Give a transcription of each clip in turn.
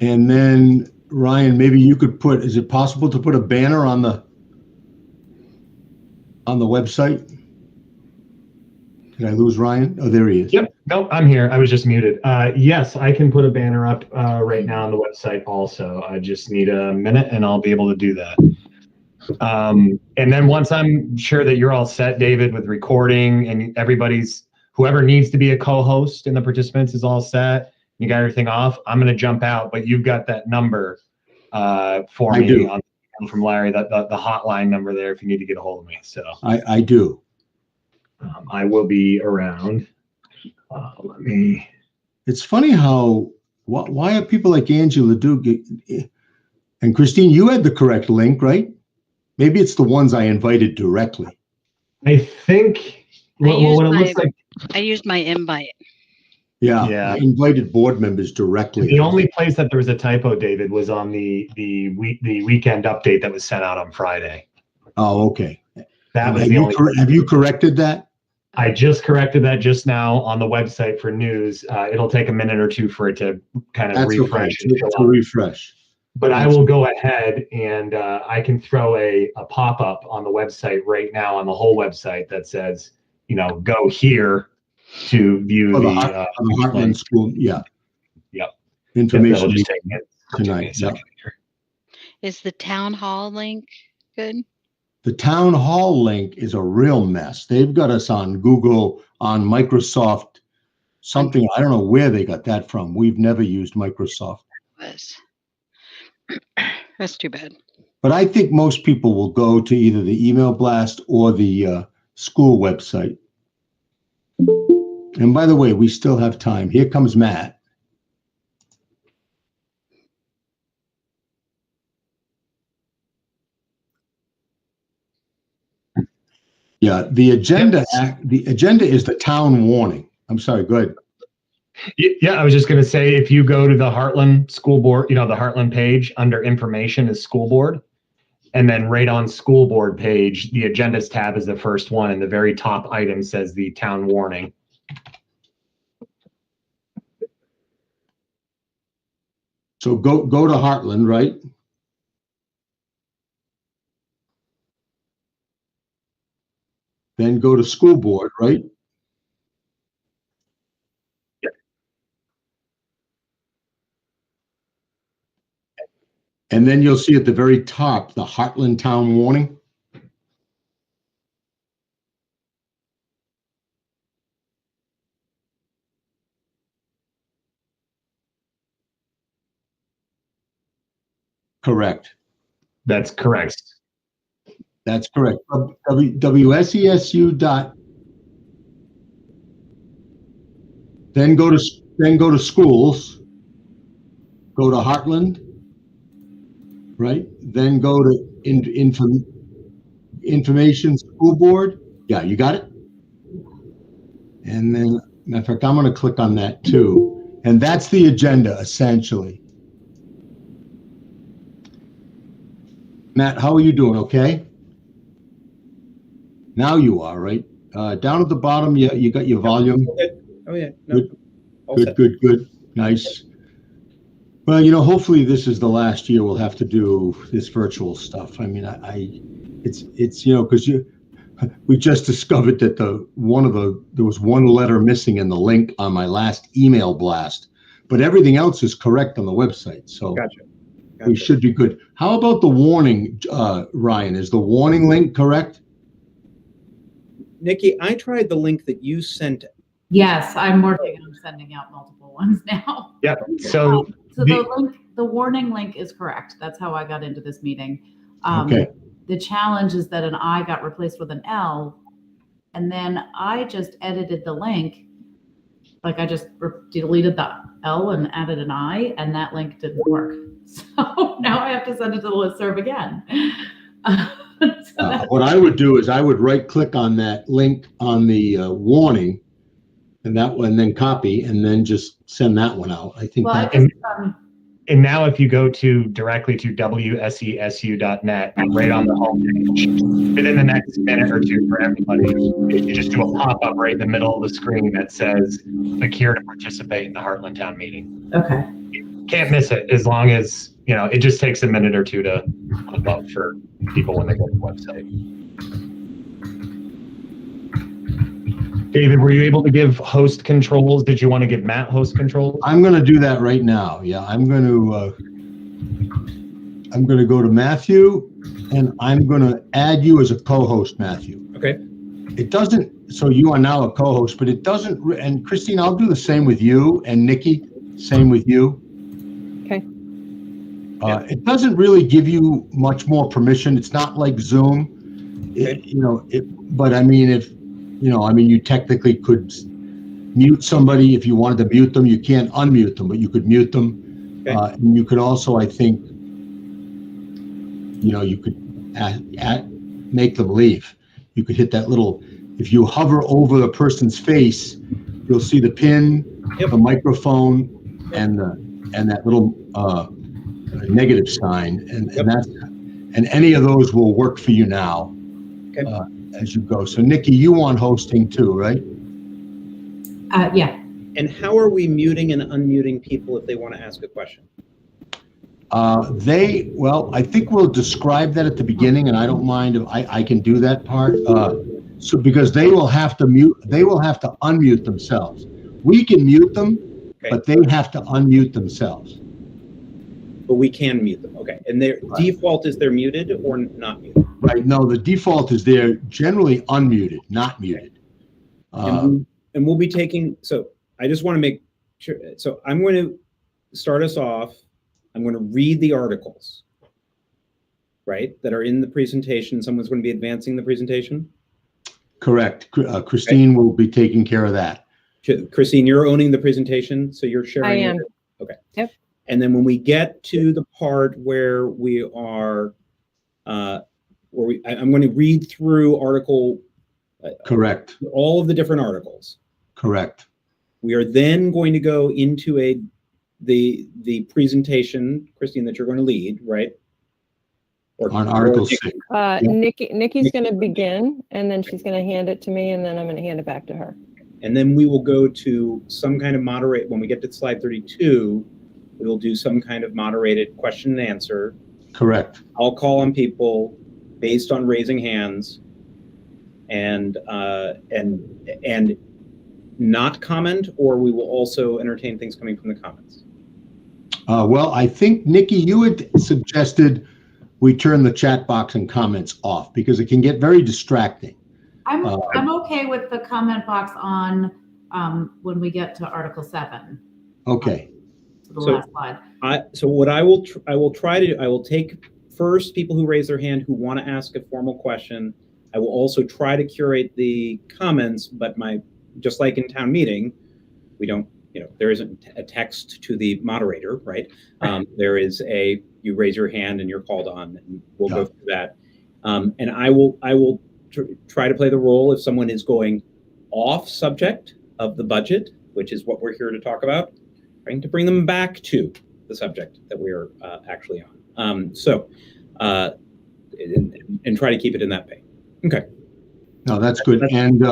And then Ryan, maybe you could put, is it possible to put a banner on the website? Did I lose Ryan? Oh, there he is. Yep. Nope, I'm here. I was just muted. Yes, I can put a banner up right now on the website also. I just need a minute and I'll be able to do that. And then once I'm sure that you're all set, David, with recording and whoever needs to be a co-host and the participants is all set, you got everything off, I'm going to jump out, but you've got that number for I me do. from Larry, the hotline number there if you need to get a hold of me. So I do. I will be around. It's funny how, why are people like Angela and Christine, you had the correct link, right? Maybe it's the ones I invited directly. I think what it looks like. I used my invite. Yeah. I invited board members directly. The only place that there was a typo, David, was on the weekend update that was sent out on Friday. Oh, okay. That was have you corrected that? I just corrected that just now on the website for news. It'll take a minute or two for it to kind of refresh. Okay. To refresh. But I will go ahead and I can throw a pop-up on the website right now on the whole website that says, go here to view the Hartland School. Yeah. Yep. Information just take tonight. Yep. Is the town hall link good? The town hall link is a real mess. They've got us on Google, on Microsoft, something. I don't know where they got that from. We've never used Microsoft. That's too bad. But I think most people will go to either the email blast or the school website. And by the way, we still have time. Here comes Matt. Yeah, the agenda is the town warning. I'm sorry, go ahead. Yeah, I was just going to say, if you go to the Hartland School Board, the Hartland page, under information is school board. And then right on school board page, the agendas tab is the first one. And the very top item says the town warning. So go to Hartland, right? Then go to school board, right? Yeah. And then you'll see at the very top, the Hartland Town Warning. Correct. That's correct. That's correct. WSESU dot. Then go to schools. Go to Hartland. Right. Then go to information school board. Yeah, you got it. And then, in fact, I'm going to click on that too. And that's the agenda essentially. Matt, how are you doing? Okay. Now you are, right? Down at the bottom, you got your volume. Oh yeah. No. Good. Nice. Well, hopefully this is the last year we'll have to do this virtual stuff. I mean, it's because we just discovered that there was one letter missing in the link on my last email blast, but everything else is correct on the website. So Gotcha. We should be good. How about the warning, Ryan? Is the warning link correct? Nikki, I tried the link that you sent. Yes, I'm working on sending out multiple ones now. Yeah. So the warning link is correct. That's how I got into this meeting. Okay. The challenge is that an I got replaced with an L, and then I just edited the link. Like I just deleted the L and added an I, and that link didn't work. So now I have to send it to the listserv again. What I would do is I would right-click on that link on the warning, and then copy, and then just send that one out. I think and now if you go directly to wsesu.net, right on the homepage, within the next minute or two for everybody, you just do a pop-up right in the middle of the screen that says, click here to participate in the Hartland Town meeting. Okay. can't miss it as long as, it just takes a minute or two to pop up for people when they go to the website. David, were you able to give host controls? Did you want to give Matt host controls? I'm going to do that right now. Yeah, I'm going to go to Matthew, and I'm going to add you as a co-host, Matthew. Okay. It doesn't, so you are now a co-host, but it doesn't, and Christine, I'll do the same with you, and Nikki, same with you. Okay. It doesn't really give you much more permission. It's not like Zoom. Okay. But I mean, you technically could mute somebody if you wanted to mute them. You can't unmute them, but you could mute them. Okay. And you could also, I think, you could make them leave. You could hit that little, if you hover over the person's face, you'll see the pin, Yep. the microphone, and that little negative sign, and any of those will work for you now. Okay. As you go. So Nikki, you want hosting too, right? Yeah. And how are we muting and unmuting people if they want to ask a question? I think we'll describe that at the beginning, and I don't mind if I can do that part. So because they will have to unmute themselves. We can mute them, Okay. but they have to unmute themselves. But we can mute them. Okay. And their default is they're muted or not muted? Right. No, the default is they're generally unmuted, not muted. And we'll be taking, so I just want to make sure. So I'm going to start us off. I'm going to read the articles, right, that are in the presentation. Someone's going to be advancing the presentation. Correct. Christine will be taking care of that. Christine, you're owning the presentation, so you're sharing. I am. Okay. Yep. And then when we get to the part where we are, I'm going to read through article. Correct. All of the different articles. Correct. We are then going to go into the presentation, Christine, that you're going to lead, right? On Article 6. Nikki's going to begin, and then she's going to hand it to me, and then I'm going to hand it back to her. And then we will go to some kind of when we get to slide 32, we'll do some kind of moderated question and answer. Correct. I'll call on people based on raising hands and not comment, or we will also entertain things coming from the comments. Well, I think, Nikki, you had suggested we turn the chat box and comments off because it can get very distracting. I'm okay with the comment box on when we get to Article 7. Okay. To the last slide. So what I will try to do, I will take first people who raise their hand who want to ask a formal question. I will also try to curate the comments, but just like in town meeting, we don't, there isn't a text to the moderator, right? There is you raise your hand and you're called on, and we'll go through that. And I will try to play the role if someone is going off subject of the budget, which is what we're here to talk about, trying to bring them back to the subject that we're actually on. And try to keep it in that vein. Okay. No, that's good. And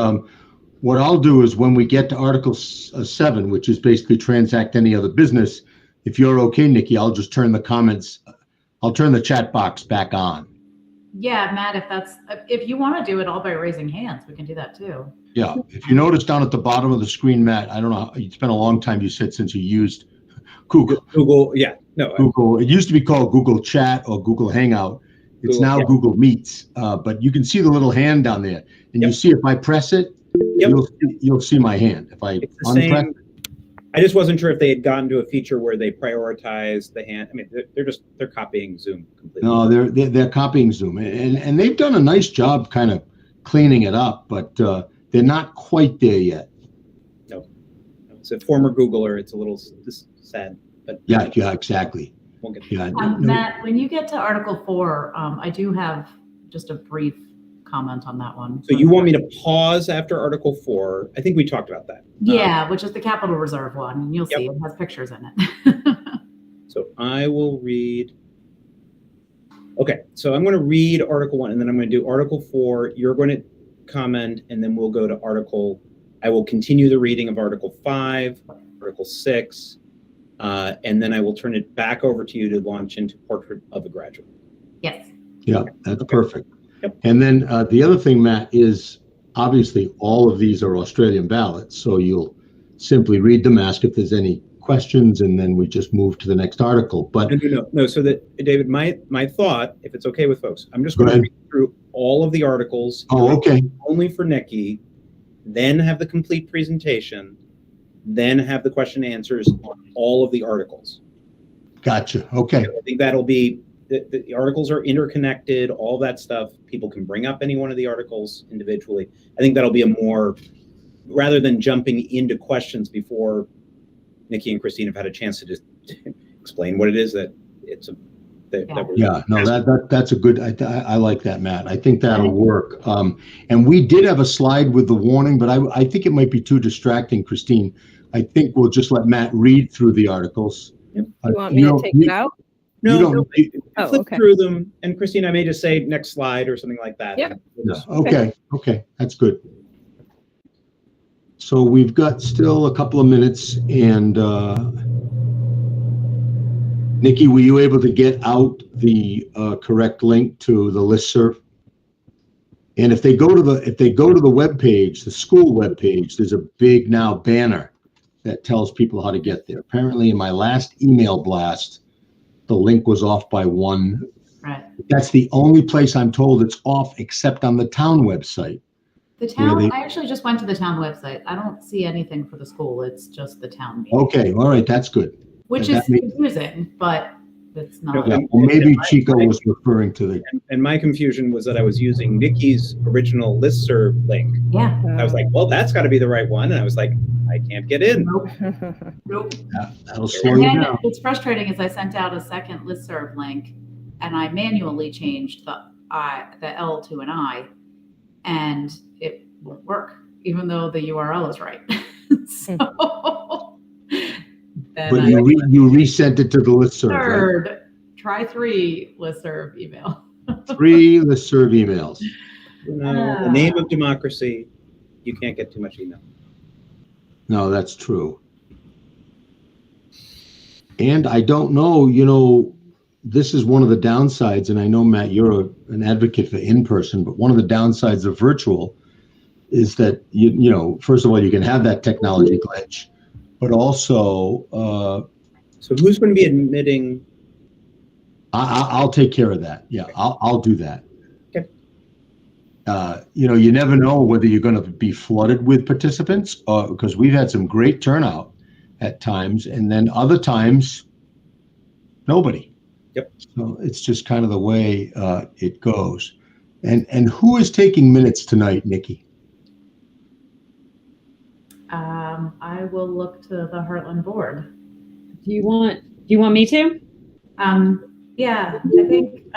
what I'll do is when we get to Article 7, which is basically transact any other business, if you're okay, Nikki, I'll just turn the chat box back on. Yeah, Matt, if you want to do it all by raising hands, we can do that too. Yeah. If you notice down at the bottom of the screen, Matt, I don't know, it's been a long time, you said, since you used Google. Yeah. No. Google. It used to be called Google Chat or Google Hangout. It's now Google Meets. But you can see the little hand down there, and you see if I press it, you'll see my hand. If I unpress it. I just wasn't sure if they had gotten to a feature where they prioritize the hand. I mean, they're copying Zoom completely. No, they're copying Zoom, and they've done a nice job kind of cleaning it up, but they're not quite there yet. No, it's a former Googler. It's a little sad, but yeah, exactly. We'll get Matt, when you get to Article 4, I do have just a brief comment on that one. So you want me to pause after Article 4? I think we talked about that. Yeah, which is the Capital Reserve one, and you'll see it has pictures in it. So I will read. Okay, so I'm going to read Article 1, and then I'm going to do Article 4. You're going to comment, and then we'll go to I will continue the reading of Article 5, Article 6, And then I will turn it back over to you to launch into Portrait of a Graduate. Yes. Yeah, that's perfect. Yep. And then the other thing, Matt, is obviously all of these are Australian ballots, so you'll simply read them, ask if there's any questions, and then we just move to the next article. But No. So that, David, my thought, if it's okay with folks, I'm just Go going to ahead. read through all of the articles. Oh, okay. Only for Nikki, then have the complete presentation, then have the question and answers on all of the articles. Gotcha. Okay. I think that'll be, the articles are interconnected, all that stuff. People can bring up any one of the articles individually. I think that'll be a more, rather than jumping into questions before Nikki and Christine have had a chance to just explain what it is that it's a, that we're Yeah, no, that's a good, I like that, Matt. I think that'll work. And we did have a slide with the warning, but I think it might be too distracting, Christine. I think we'll just let Matt read through the articles. Yep. You want me to take it out? No, Oh, flip okay. through them, and Christine, I may just say next slide or something like that. Yep. Okay, that's good. So we've got still a couple of minutes, and Nikki, were you able to get out the correct link to the listserv? And if they go to the web page, the school web page, there's a big now banner that tells people how to get there. Apparently, in my last email blast, the link was off by one. Right. That's the only place I'm told it's off, except on the town website. The town, Really? I actually just went to the town website. I don't see anything for the school. It's just the town meeting, Okay, all right, that's good. which that is makes- confusing, but it's not. Yeah, well, maybe Chico was referring to the. And my confusion was that I was using Nikki's original listserv link. Yeah. I was like, well, that's got to be the right one. And I was like, I can't get in. Nope. Nope. That'll slow And you then down. what's frustrating is I sent out a second listserv link and I manually changed the L to an I, and it won't work, even though the URL is right. So then But I you resent it to the listserv, right? try 3 listserv email. 3 listserv emails. The name of democracy, you can't get too much email. No, that's true. And I don't know, this is one of the downsides, and I know, Matt, you're an advocate for in-person, but one of the downsides of virtual is that, first of all, you can have that technology glitch, but also... So who's going to be admitting? I'll take care of that. Yeah, I'll do that. Okay. You never know whether you're going to be flooded with participants, because we've had some great turnout at times, and then other times, nobody. Yep. So it's just kind of the way it goes. And who is taking minutes tonight, Nikki? I will look to the Hartland board. Do you want me to? Yeah, I think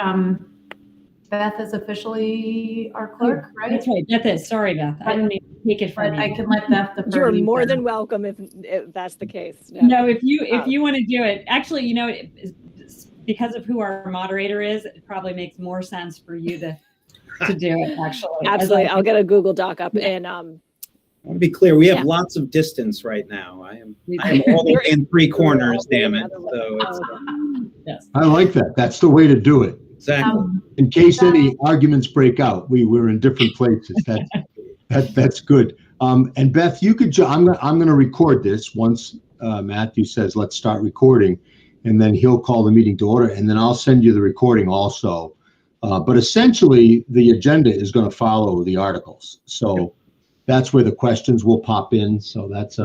Beth is officially our clerk, right? That's right. Beth is. Sorry, Beth. I didn't even take it from But you. I can let Beth defer. You're to you more then. than welcome if that's the case. No, if you want to do it, actually, because of who our moderator is, it probably makes more sense for you to do it. Actually, Absolutely. I'll get a Google Doc up and I want to be clear, we have Yeah. lots of distance right now. I am all the way in 3 corners, damn it. So it's Yes. I like that. That's the way to do it. exactly. In case any arguments break out, we're in different places. That's good. And Beth, you could. I'm going to record this once Matthew says let's start recording, and then he'll call the meeting to order, and then I'll send you the recording also. But essentially, the agenda is going to follow the articles, so that's where the questions will pop in. So that's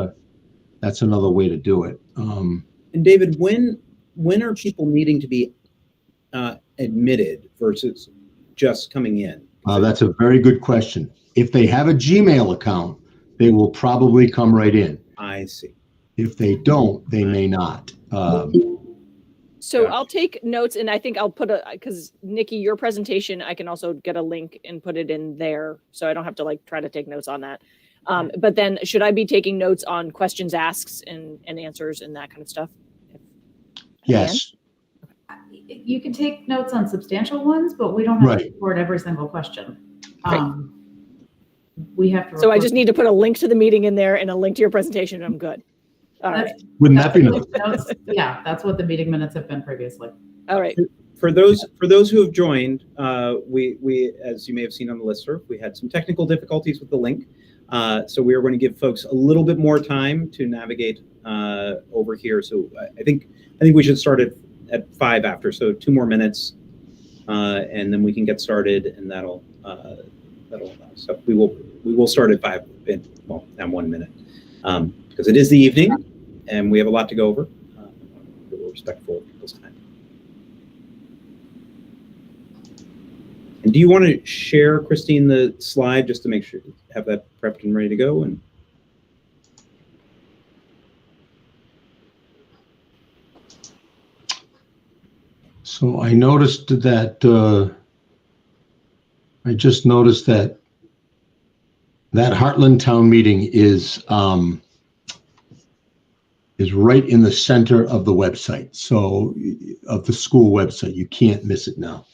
another way to do it. And David, when are people needing to be admitted versus just coming in? That's a very good question. If they have a Gmail account, they will probably come right in. I see. If they don't, they may not. so I'll take notes and I think I'll put because Nikki, your presentation, I can also get a link and put it in there. So I don't have to try to take notes on that. But then should I be taking notes on questions asked and answers and that kind of stuff? Yes. You can take notes on substantial ones, but we don't have to record every single question. We have to. So I just need to put a link to the meeting in there and a link to your presentation and I'm good. All right. Wouldn't that be nice? Yeah, that's what the meeting minutes have been previously. All right. For those who have joined, we as you may have seen on the listserv, we had some technical difficulties with the link, so we are going to give folks a little bit more time to navigate over here. So I think we should start at 5 after, so 2 more minutes, and then we can get started, and that'll so we will start at 5 in 1 minute, because it is the evening and we have a lot to go over. We're respectful of people's time. And do you want to share, Christine, the slide just to make sure you have that prepped and ready to go? And so I noticed that I just noticed that Hartland Town meeting is right in the center of the website, so of the school website. You can't miss it now.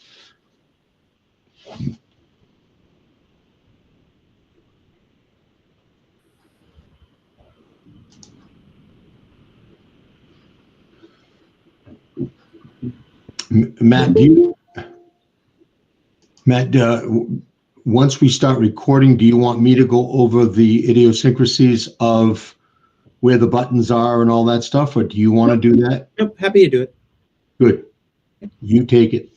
Matt, once we start recording, do you want me to go over the idiosyncrasies of where the buttons are and all that stuff, or do you want to do that? Nope, happy to do it. Good. You take it.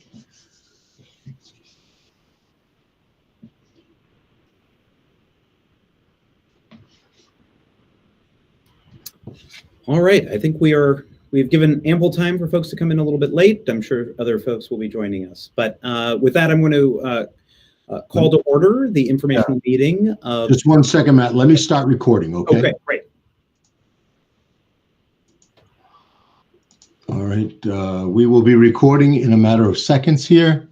All right, I think we've given ample time for folks to come in a little bit late. I'm sure other folks will be joining us. But with that, I'm going to call to order the informational meeting of... Just 1 second, Matt. Let me start recording, okay? Okay, great. All right, we will be recording in a matter of seconds here.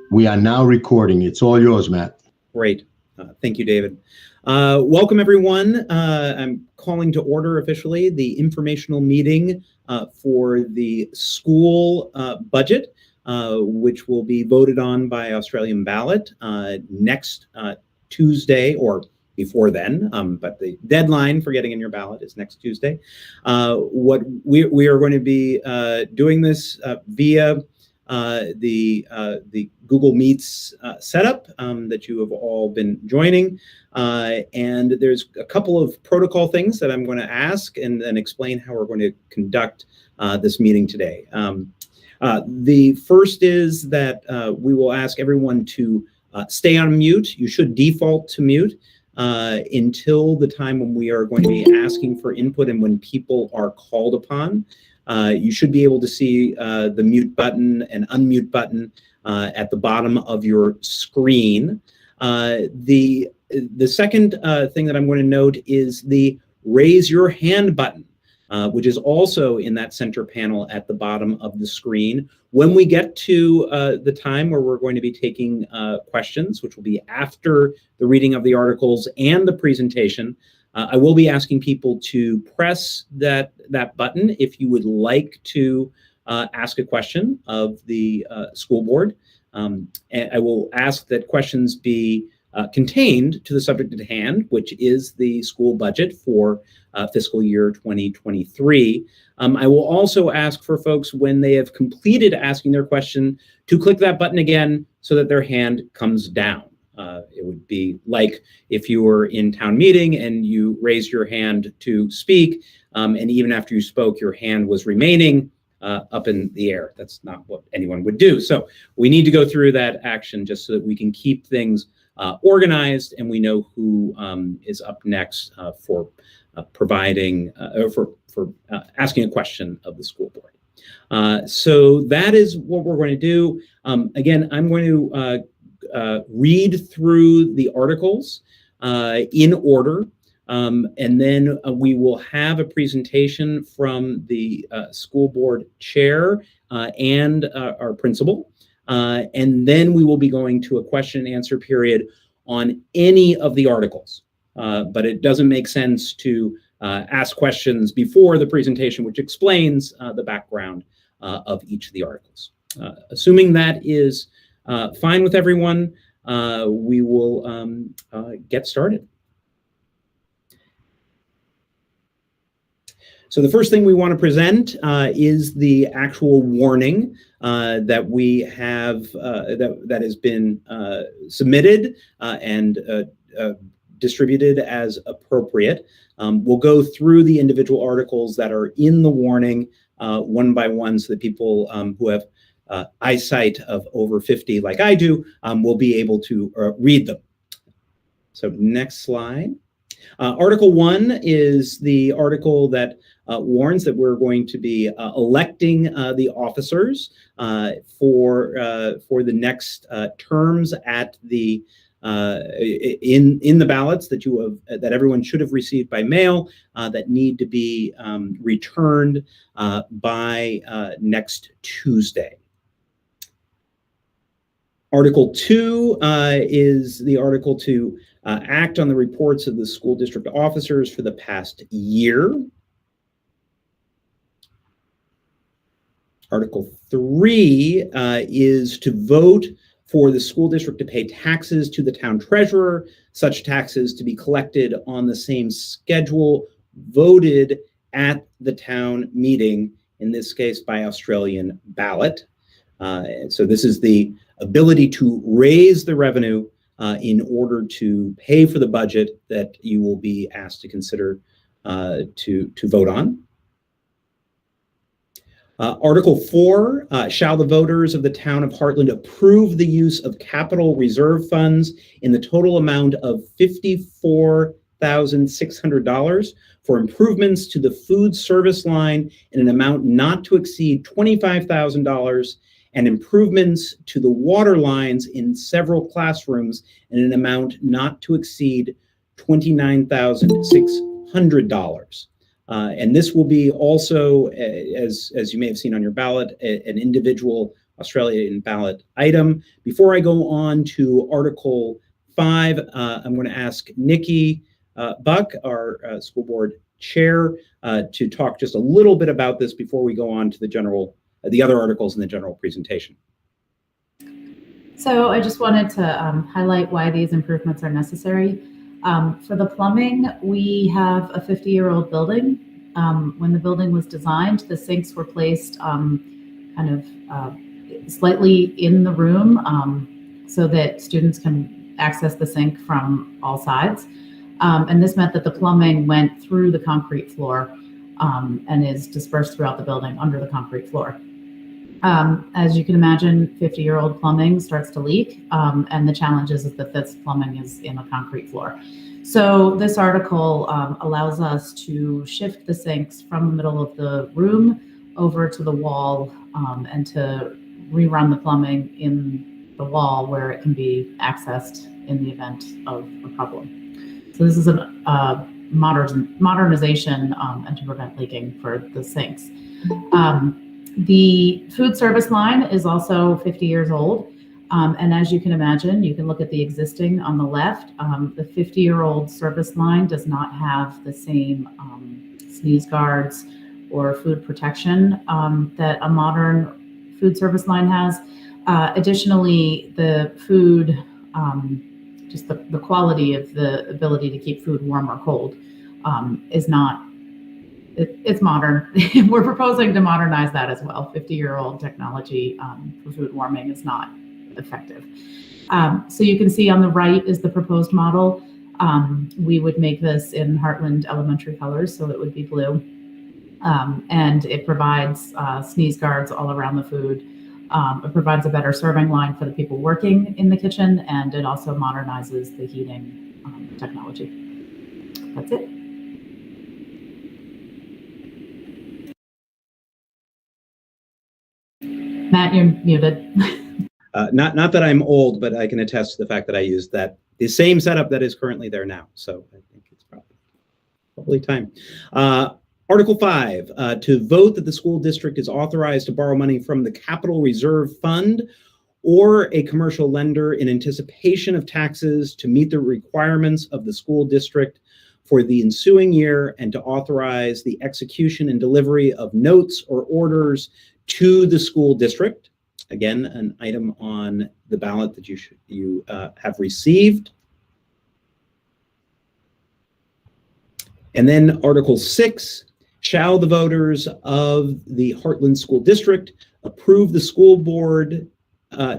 We are now recording. It's all yours, Matt. Great. Thank you, David. Welcome, everyone. I'm calling to order officially the informational meeting for the school budget, which will be voted on by Australian Ballot next Tuesday, or before then, but the deadline for getting in your ballot is next Tuesday. What we are going to be doing this via the Google Meets setup that you have all been joining. And there's a couple of protocol things that I'm going to ask and then explain how we're going to conduct this meeting today. The first is that we will ask everyone to stay on mute. You should default to mute until the time when we are going to be asking for input and when people are called upon. You should be able to see the mute button and unmute button at the bottom of your screen. The second thing that I'm going to note is the raise your hand button, which is also in that center panel at the bottom of the screen. When we get to the time where we're going to be taking questions, which will be after the reading of the articles and the presentation, I will be asking people to press that button if you would like to ask a question of the school board. And I will ask that questions be contained to the subject at hand, which is the school budget for fiscal year 2023. I will also ask for folks, when they have completed asking their question, to click that button again so that their hand comes down. It would be like if you were in town meeting and you raised your hand to speak, and even after you spoke, your hand was remaining up in the air. That's not what anyone would do. So we need to go through that action just so that we can keep things organized and we know who is up next for providing or for asking a question of the school board. So that is what we're going to do. Again, I'm going to read through the articles in order, and then we will have a presentation from the school board chair and our principal, and then we will be going to a question and answer period on any of the articles. But it doesn't make sense to ask questions before the presentation, which explains the background of each of the articles. Assuming that is fine with everyone, we will get started. So the first thing we want to present is the actual warning that we have that has been submitted and distributed as appropriate. We'll go through the individual articles that are in the warning one by one, so that people who have eyesight of over 50 like I do will be able to read them. So next slide. Article 1 is the article that warns that we're going to be electing the officers for the next terms at the in the ballots that that everyone should have received by mail that need to be returned by next Tuesday. Article 2 is the article to act on the reports of the school district officers for the past year. Article 3 is to vote for the school district to pay taxes to the town treasurer, such taxes to be collected on the same schedule voted at the town meeting, in this case by Australian Ballot. So this is the ability to raise the revenue in order to pay for the budget that you will be asked to consider to vote on. Article 4, shall the voters of the town of Hartland approve the use of capital reserve funds in the total amount of $54,600 for improvements to the food service line in an amount not to exceed $25,000 and improvements to the water lines in several classrooms in an amount not to exceed $29,600. And this will be also, as you may have seen on your ballot, an individual Australian ballot item. Before I go on to Article 5, I'm going to ask Nikki Buck, our school board chair, to talk just a little bit about this before we go on to the other articles in the general presentation. So I just wanted to highlight why these improvements are necessary. For the plumbing, we have a 50-year-old building. When the building was designed, the sinks were placed slightly in the room so that students can access the sink from all sides. And this meant that the plumbing went through the concrete floor and is dispersed throughout the building under the concrete floor. As you can imagine, 50-year-old plumbing starts to leak, and the challenge is that this plumbing is in a concrete floor. So this article allows us to shift the sinks from the middle of the room over to the wall and to rerun the plumbing in the wall where it can be accessed in the event of a problem. So this is a modernization and to prevent leaking for the sinks. The food service line is also 50 years old. And as you can imagine, you can look at the existing on the left. The 50-year-old service line does not have the same sneeze guards or food protection that a modern food service line has. Additionally, the food, just the quality of the ability to keep food warm or cold is not. It's modern. We're proposing to modernize that as well. 50-year-old technology for food warming is not effective. So you can see on the right is the proposed model. We would make this in Hartland elementary colors, so it would be blue. And it provides sneeze guards all around the food. It provides a better serving line for the people working in the kitchen, and it also modernizes the heating technology. That's it. Matt, you're muted. Not that I'm old, but I can attest to the fact that I used the same setup that is currently there now. So I think it's probably time. Article 5, to vote that the school district is authorized to borrow money from the Capital Reserve Fund or a commercial lender in anticipation of taxes to meet the requirements of the school district for the ensuing year, and to authorize the execution and delivery of notes or orders to the school district. Again, an item on the ballot that you have received. And then Article 6, Shall the voters of the Hartland School District approve the school board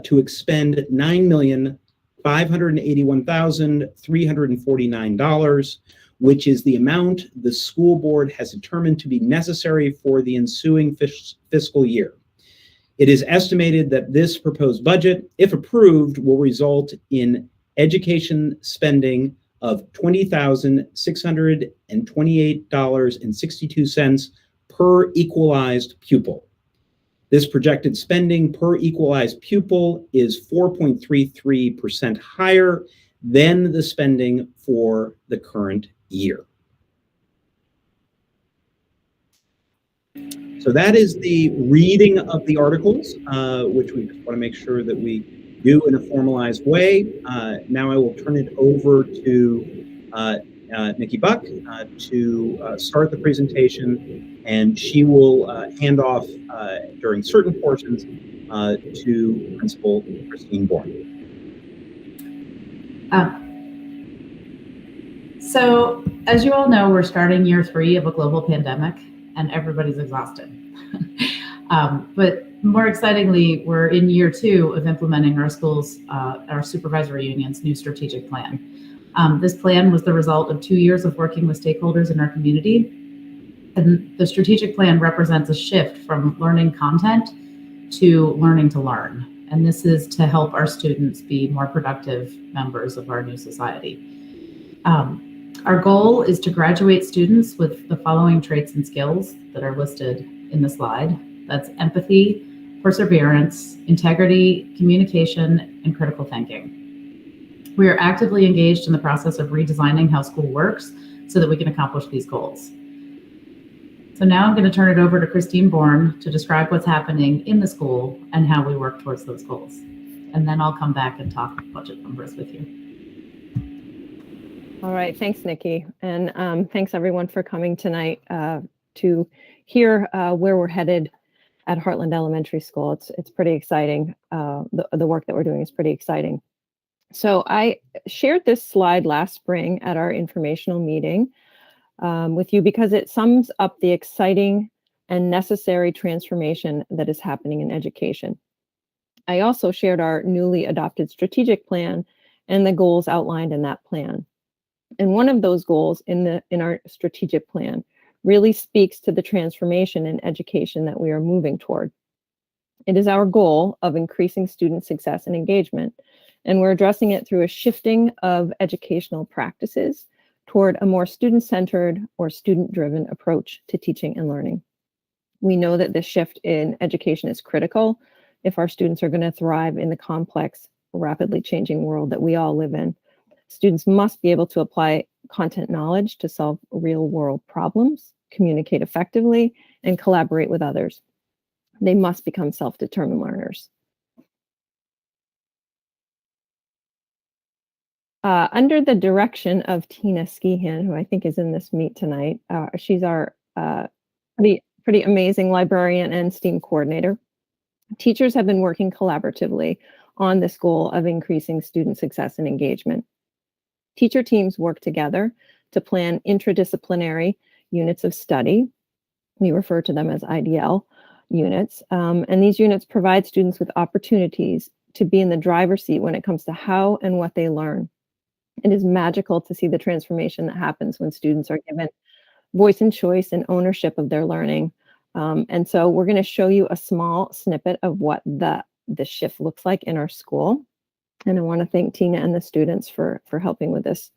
to expend $9,581,349, which is the amount the school board has determined to be necessary for the ensuing fiscal year. It is estimated that this proposed budget, if approved, will result in education spending of $20,628.62 per equalized pupil. This projected spending per equalized pupil is 4.33% higher than the spending for the current year. So that is the reading of the articles, which we just want to make sure that we do in a formalized way. Now I will turn it over to Nikki Buck to start the presentation, and she will hand off during certain portions to Principal Christine Bourne. So as you all know, we're starting year 3 of a global pandemic and everybody's exhausted. But more excitingly, we're in year 2 of implementing our schools, our supervisory union's new strategic plan. This plan was the result of 2 years of working with stakeholders in our community. And the strategic plan represents a shift from learning content to learning to learn. And this is to help our students be more productive members of our new society. Our goal is to graduate students with the following traits and skills that are listed in the slide. That's empathy, perseverance, integrity, communication, and critical thinking. We are actively engaged in the process of redesigning how school works so that we can accomplish these goals. So now I'm going to turn it over to Christine Bourne to describe what's happening in the school and how we work towards those goals. And then I'll come back and talk budget numbers with you. All right, thanks, Nikki. And thanks everyone for coming tonight to hear where we're headed at Hartland Elementary School. It's pretty exciting. The work that we're doing is pretty exciting. So I shared this slide last spring at our informational meeting with you because it sums up the exciting and necessary transformation that is happening in education. I also shared our newly adopted strategic plan and the goals outlined in that plan. And one of those goals in our strategic plan really speaks to the transformation in education that we are moving toward. It is our goal of increasing student success and engagement, and we're addressing it through a shifting of educational practices toward a more student-centered or student-driven approach to teaching and learning. We know that this shift in education is critical if our students are going to thrive in the complex, rapidly changing world that we all live in. Students must be able to apply content knowledge to solve real-world problems, communicate effectively, and collaborate with others. They must become self-determined learners. Under the direction of Tina Skehan, who I think is in this meet tonight, she's our pretty amazing librarian and STEAM coordinator. Teachers have been working collaboratively on this goal of increasing student success and engagement. Teacher teams work together to plan interdisciplinary units of study. We refer to them as IDL units. And these units provide students with opportunities to be in the driver's seat when it comes to how and what they learn. It is magical to see the transformation that happens when students are given voice and choice and ownership of their learning. And so we're going to show you a small snippet of what the shift looks like in our school. And I want to thank Tina and the students for helping with this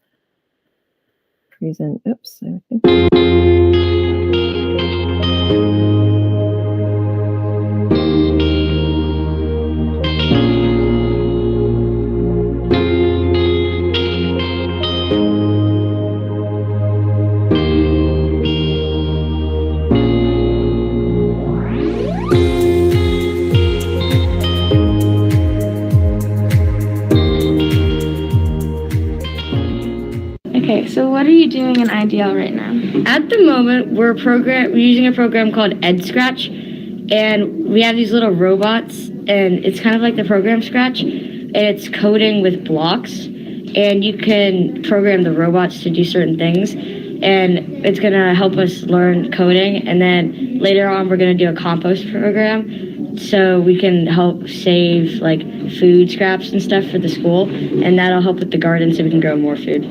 present. Oops, I think. Okay, so what are you doing in IDL right now? At the moment, we're using a program called EdScratch, and we have these little robots, and it's kind of like the program Scratch, and it's coding with blocks, and you can program the robots to do certain things. and it's gonna help us learn coding. And then later on, we're gonna do a compost program, so we can help save like food scraps and stuff for the school, and that'll help with the garden so we can grow more food.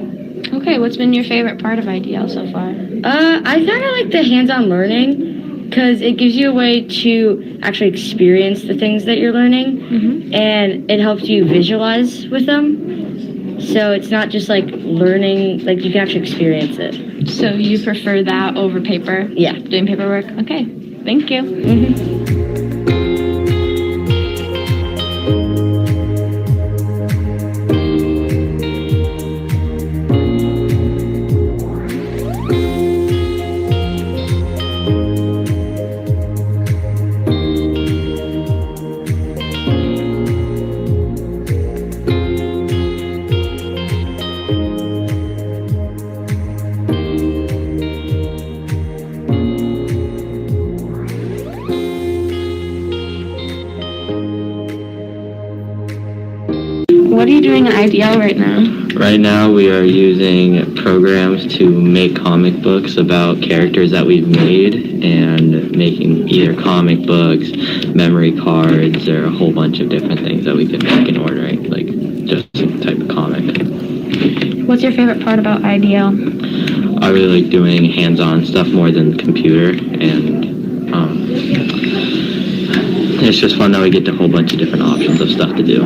Okay, what's been your favorite part of IDL so far? I kind of like the hands-on learning because it gives you a way to actually experience the things that you're learning, and it helps you visualize with them. So it's not just like learning, like you can actually experience it. So you prefer that over paper? Yeah. Doing paperwork? Okay, thank you. What are you doing at IDL right now? Right now we are using programs to make comic books about characters that we've made and making either comic books, memory cards, or a whole bunch of different things that we could make in ordering, like just some type of comic. What's your favorite part about IDL? I really like doing hands-on stuff more than computer, and it's just fun that we get a whole bunch of different options of stuff to do.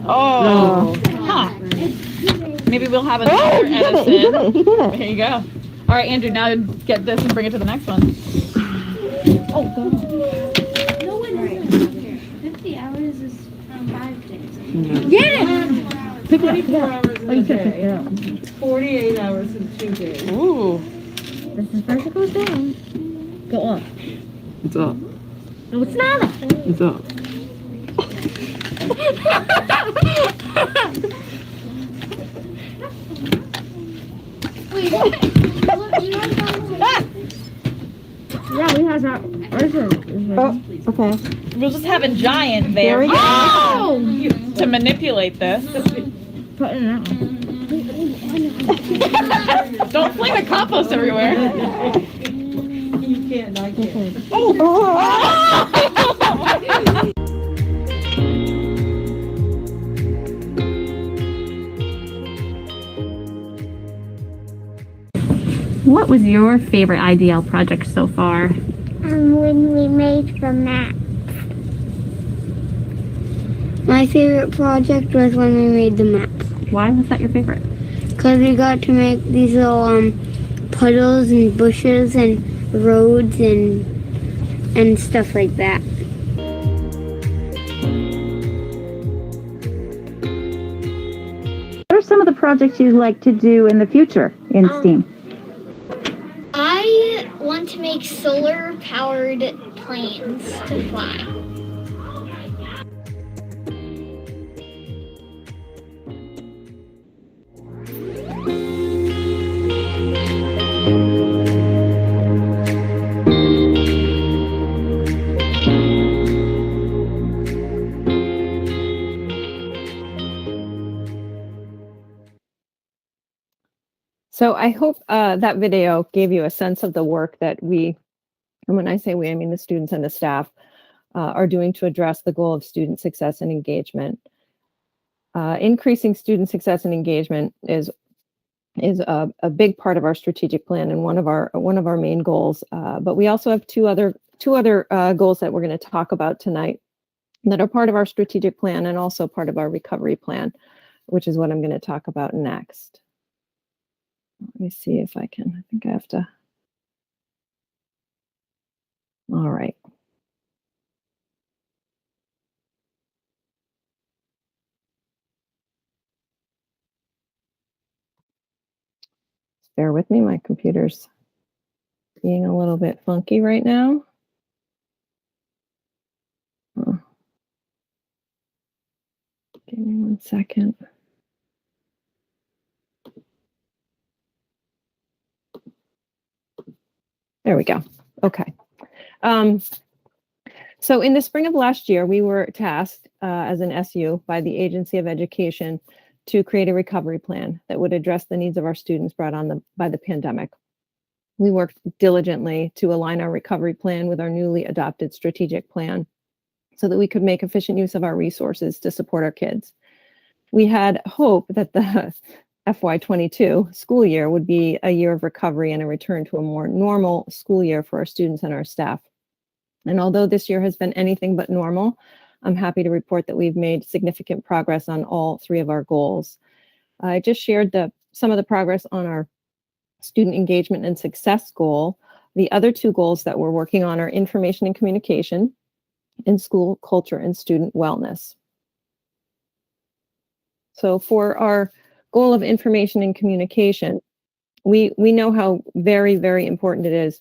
Oh, huh. Maybe we'll have another Edison. He did it. There you go. All right, Andrew, now get this and bring it to the next one. Oh, God. No one is 50 hours is 5 days. Yeah! 24 hours in a day. 48 hours in 2 days. Ooh. This is where it goes down. Go up. It's up. No, it's not. It's up. Wait, Yeah, we have that. Where's it? Oh, okay. We'll just have a giant there. There we go. Oh! To manipulate this. Put it out. Don't fling the compost everywhere. You can't, I can't. What was your favorite IDL project so far? when we made the map. My favorite project was when we made the map. Why was that your favorite? Because we got to make these little puddles and bushes and roads and stuff like that. What are some of the projects you'd like to do in the future in STEAM? I want to make solar-powered planes to fly. So I hope that video gave you a sense of the work that we, and when I say we, I mean the students and the staff, are doing to address the goal of student success and engagement. Increasing student success and engagement is a big part of our strategic plan and one of our main goals. But we also have two other goals that we're going to talk about tonight that are part of our strategic plan and also part of our recovery plan, which is what I'm going to talk about next. Let me see if I can. I think I have to. All right. bear with me. My computer's being a little bit funky right now. Oh. Give me 1 second. There we go. Okay. So in the spring of last year, we were tasked as an SU by the Agency of Education to create a recovery plan that would address the needs of our students brought on by the pandemic. We worked diligently to align our recovery plan with our newly adopted strategic plan so that we could make efficient use of our resources to support our kids. We had hope that the FY22 school year would be a year of recovery and a return to a more normal school year for our students and our staff. And although this year has been anything but normal, I'm happy to report that we've made significant progress on all 3 of our goals. I just shared some of the progress on our student engagement and success goal. The other 2 goals that we're working on are information and communication, and school culture and student wellness. So for our goal of information and communication, we know how very, very important it is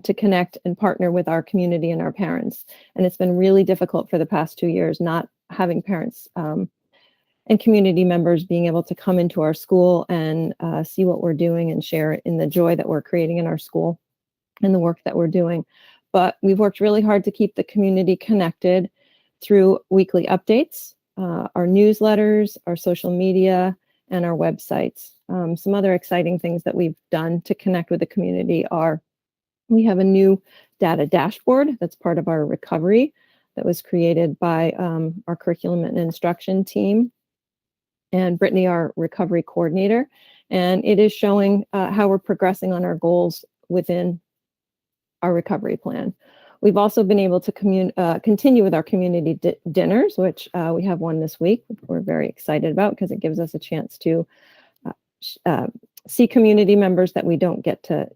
to connect and partner with our community and our parents. And it's been really difficult for the past 2 years, not having parents and community members being able to come into our school and see what we're doing and share in the joy that we're creating in our school and the work that we're doing. But we've worked really hard to keep the community connected through weekly updates, our newsletters, our social media, and our websites. Some other exciting things that we've done to connect with the community are we have a new data dashboard that's part of our recovery that was created by our curriculum and instruction team and Brittany, our recovery coordinator. And it is showing how we're progressing on our goals within our recovery plan. We've also been able to continue with our community dinners, which we have one this week. We're very excited about because it gives us a chance to see community members that we don't get to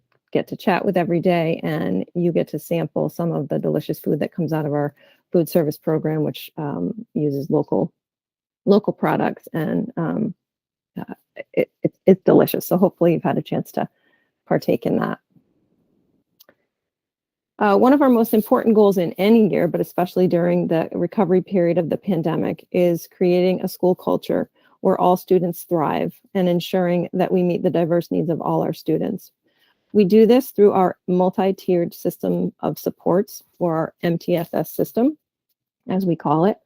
chat with every day, and you get to sample some of the delicious food that comes out of our food service program, which uses local products, and it's delicious. So hopefully you've had a chance to partake in that. One of our most important goals in any year, but especially during the recovery period of the pandemic, is creating a school culture where all students thrive and ensuring that we meet the diverse needs of all our students. We do this through our multi-tiered system of supports, or our MTSS system, as we call it.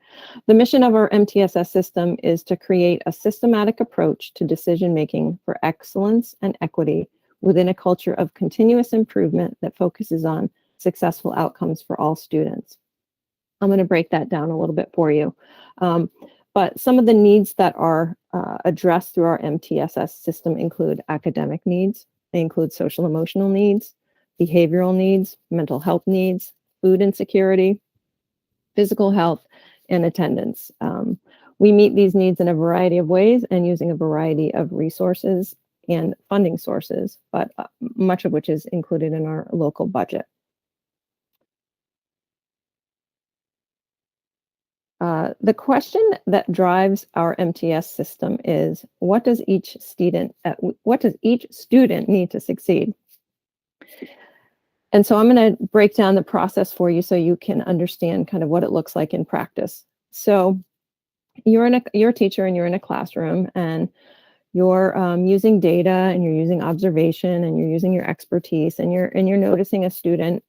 The mission of our MTSS system is to create a systematic approach to decision-making for excellence and equity within a culture of continuous improvement that focuses on successful outcomes for all students. I'm going to break that down a little bit for you. But some of the needs that are addressed through our MTSS system include academic needs. They include social emotional needs, behavioral needs, mental health needs, food insecurity, physical health, and attendance. We meet these needs in a variety of ways and using a variety of resources and funding sources, but much of which is included in our local budget. The question that drives our MTS system is, what does each student need to succeed? And so I'm going to break down the process for you so you can understand kind of what it looks like in practice. So you're a teacher and you're in a classroom and you're using data and you're using observation and you're using your expertise and you're noticing a student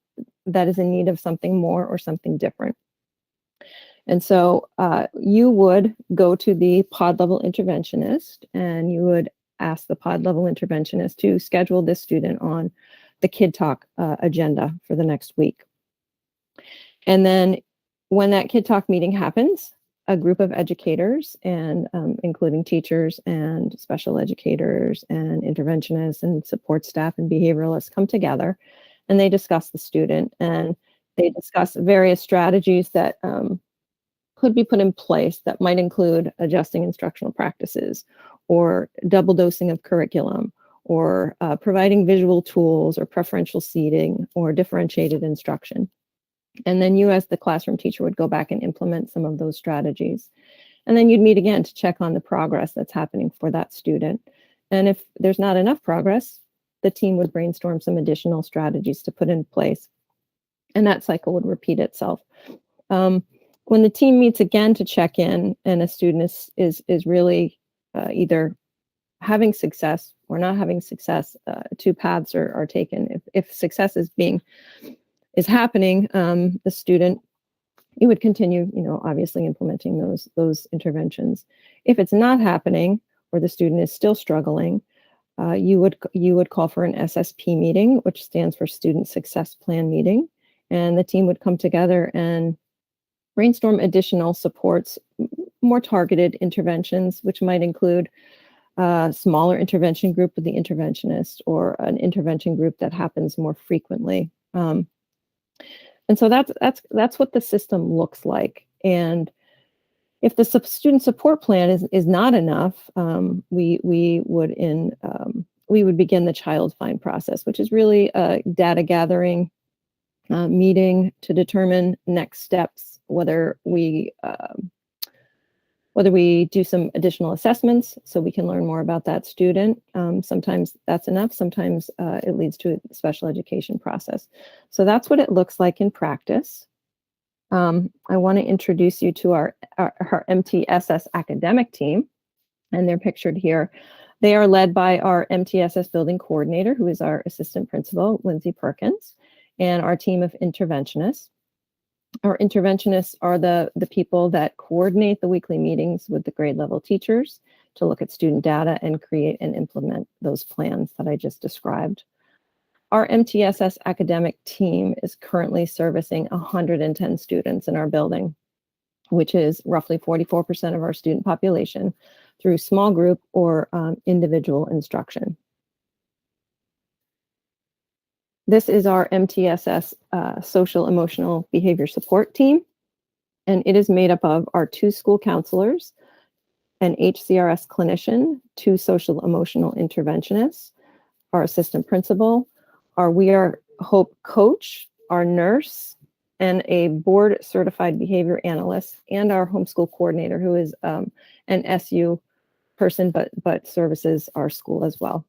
that is in need of something more or something different. And so you would go to the pod level interventionist and you would ask the pod level interventionist to schedule this student on the Kid Talk agenda for the next week. And then when that Kid Talk meeting happens, a group of educators, and including teachers and special educators and interventionists and support staff and behavioralists, come together and they discuss the student and they discuss various strategies that could be put in place that might include adjusting instructional practices or double dosing of curriculum or providing visual tools or preferential seating or differentiated instruction. And then you as the classroom teacher would go back and implement some of those strategies. And then you'd meet again to check on the progress that's happening for that student. And if there's not enough progress, the team would brainstorm some additional strategies to put in place. And that cycle would repeat itself. When the team meets again to check in and a student is really either having success or not having success, two paths are taken. If success is happening, the student, you would continue, obviously implementing those interventions. If it's not happening or the student is still struggling, you would call for an SSP meeting, which stands for Student Success Plan meeting, and the team would come together and brainstorm additional supports, more targeted interventions, which might include a smaller intervention group with the interventionist or an intervention group that happens more frequently. And so that's what the system looks like. And if the student support plan is not enough, we would begin the child find process, which is really a data gathering meeting to determine next steps, whether we do some additional assessments so we can learn more about that student. Sometimes that's enough. Sometimes it leads to a special education process. So that's what it looks like in practice. I want to introduce you to our MTSS academic team, and they're pictured here. They are led by our MTSS building coordinator, who is our assistant principal, Lindsay Perkins, and our team of interventionists. Our interventionists are the people that coordinate the weekly meetings with the grade level teachers to look at student data and create and implement those plans that I just described. Our MTSS academic team is currently servicing 110 students in our building, which is roughly 44% of our student population, through small group or individual instruction. This is our MTSS social emotional behavior support team, and it is made up of our 2 school counselors, an HCRS clinician, 2 social emotional interventionists, our assistant principal, our We Are Hope coach, our nurse, and a board certified behavior analyst, and our homeschool coordinator, who is an SU person but services our school as well.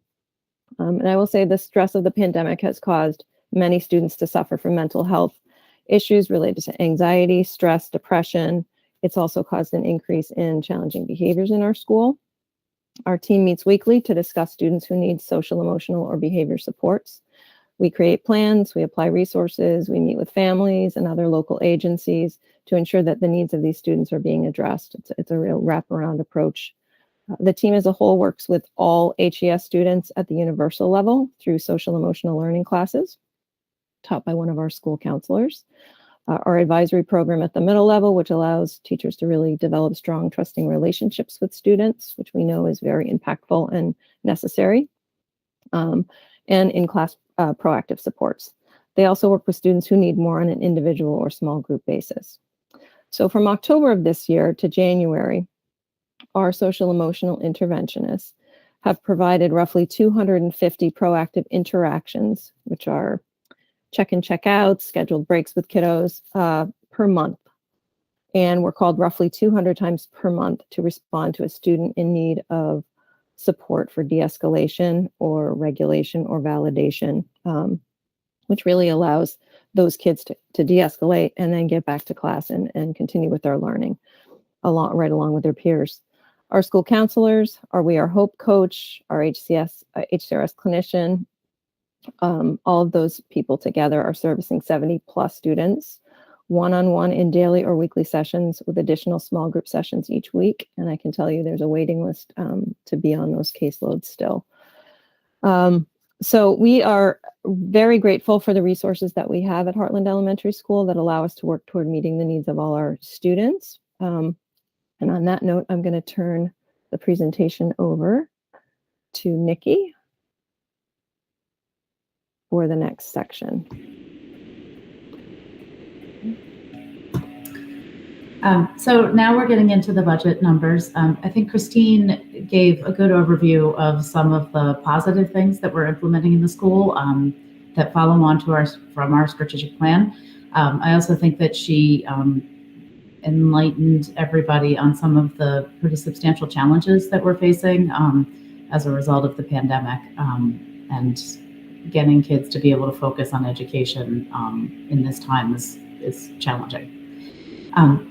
And I will say the stress of the pandemic has caused many students to suffer from mental health issues related to anxiety, stress, depression. It's also caused an increase in challenging behaviors in our school. Our team meets weekly to discuss students who need social, emotional, or behavior supports. We create plans, we apply resources, we meet with families and other local agencies to ensure that the needs of these students are being addressed. It's a real wraparound approach. The team as a whole works with all HES students at the universal level through social emotional learning classes taught by one of our school counselors. Our advisory program at the middle level, which allows teachers to really develop strong, trusting relationships with students, which we know is very impactful and necessary, and in-class proactive supports. They also work with students who need more on an individual or small group basis. So from October of this year to January, our social emotional interventionists have provided roughly 250 proactive interactions, which are check-in, check-outs, scheduled breaks with kiddos per month. And we're called roughly 200 times per month to respond to a student in need of support for de-escalation or regulation or validation, which really allows those kids to de-escalate and then get back to class and continue with their learning right along with their peers. Our school counselors, our We Are Hope coach, our HCRS clinician, all of those people together are servicing 70 plus students, one-on-one in daily or weekly sessions with additional small group sessions each week. And I can tell you there's a waiting list to be on those caseloads still. So we are very grateful for the resources that we have at Hartland Elementary School that allow us to work toward meeting the needs of all our students. And on that note, I'm going to turn the presentation over to Nikki for the next section. So now we're getting into the budget numbers. I think Christine gave a good overview of some of the positive things that we're implementing in the school that follow on to from our strategic plan. I also think that she enlightened everybody on some of the pretty substantial challenges that we're facing as a result of the pandemic, and getting kids to be able to focus on education in this time is challenging.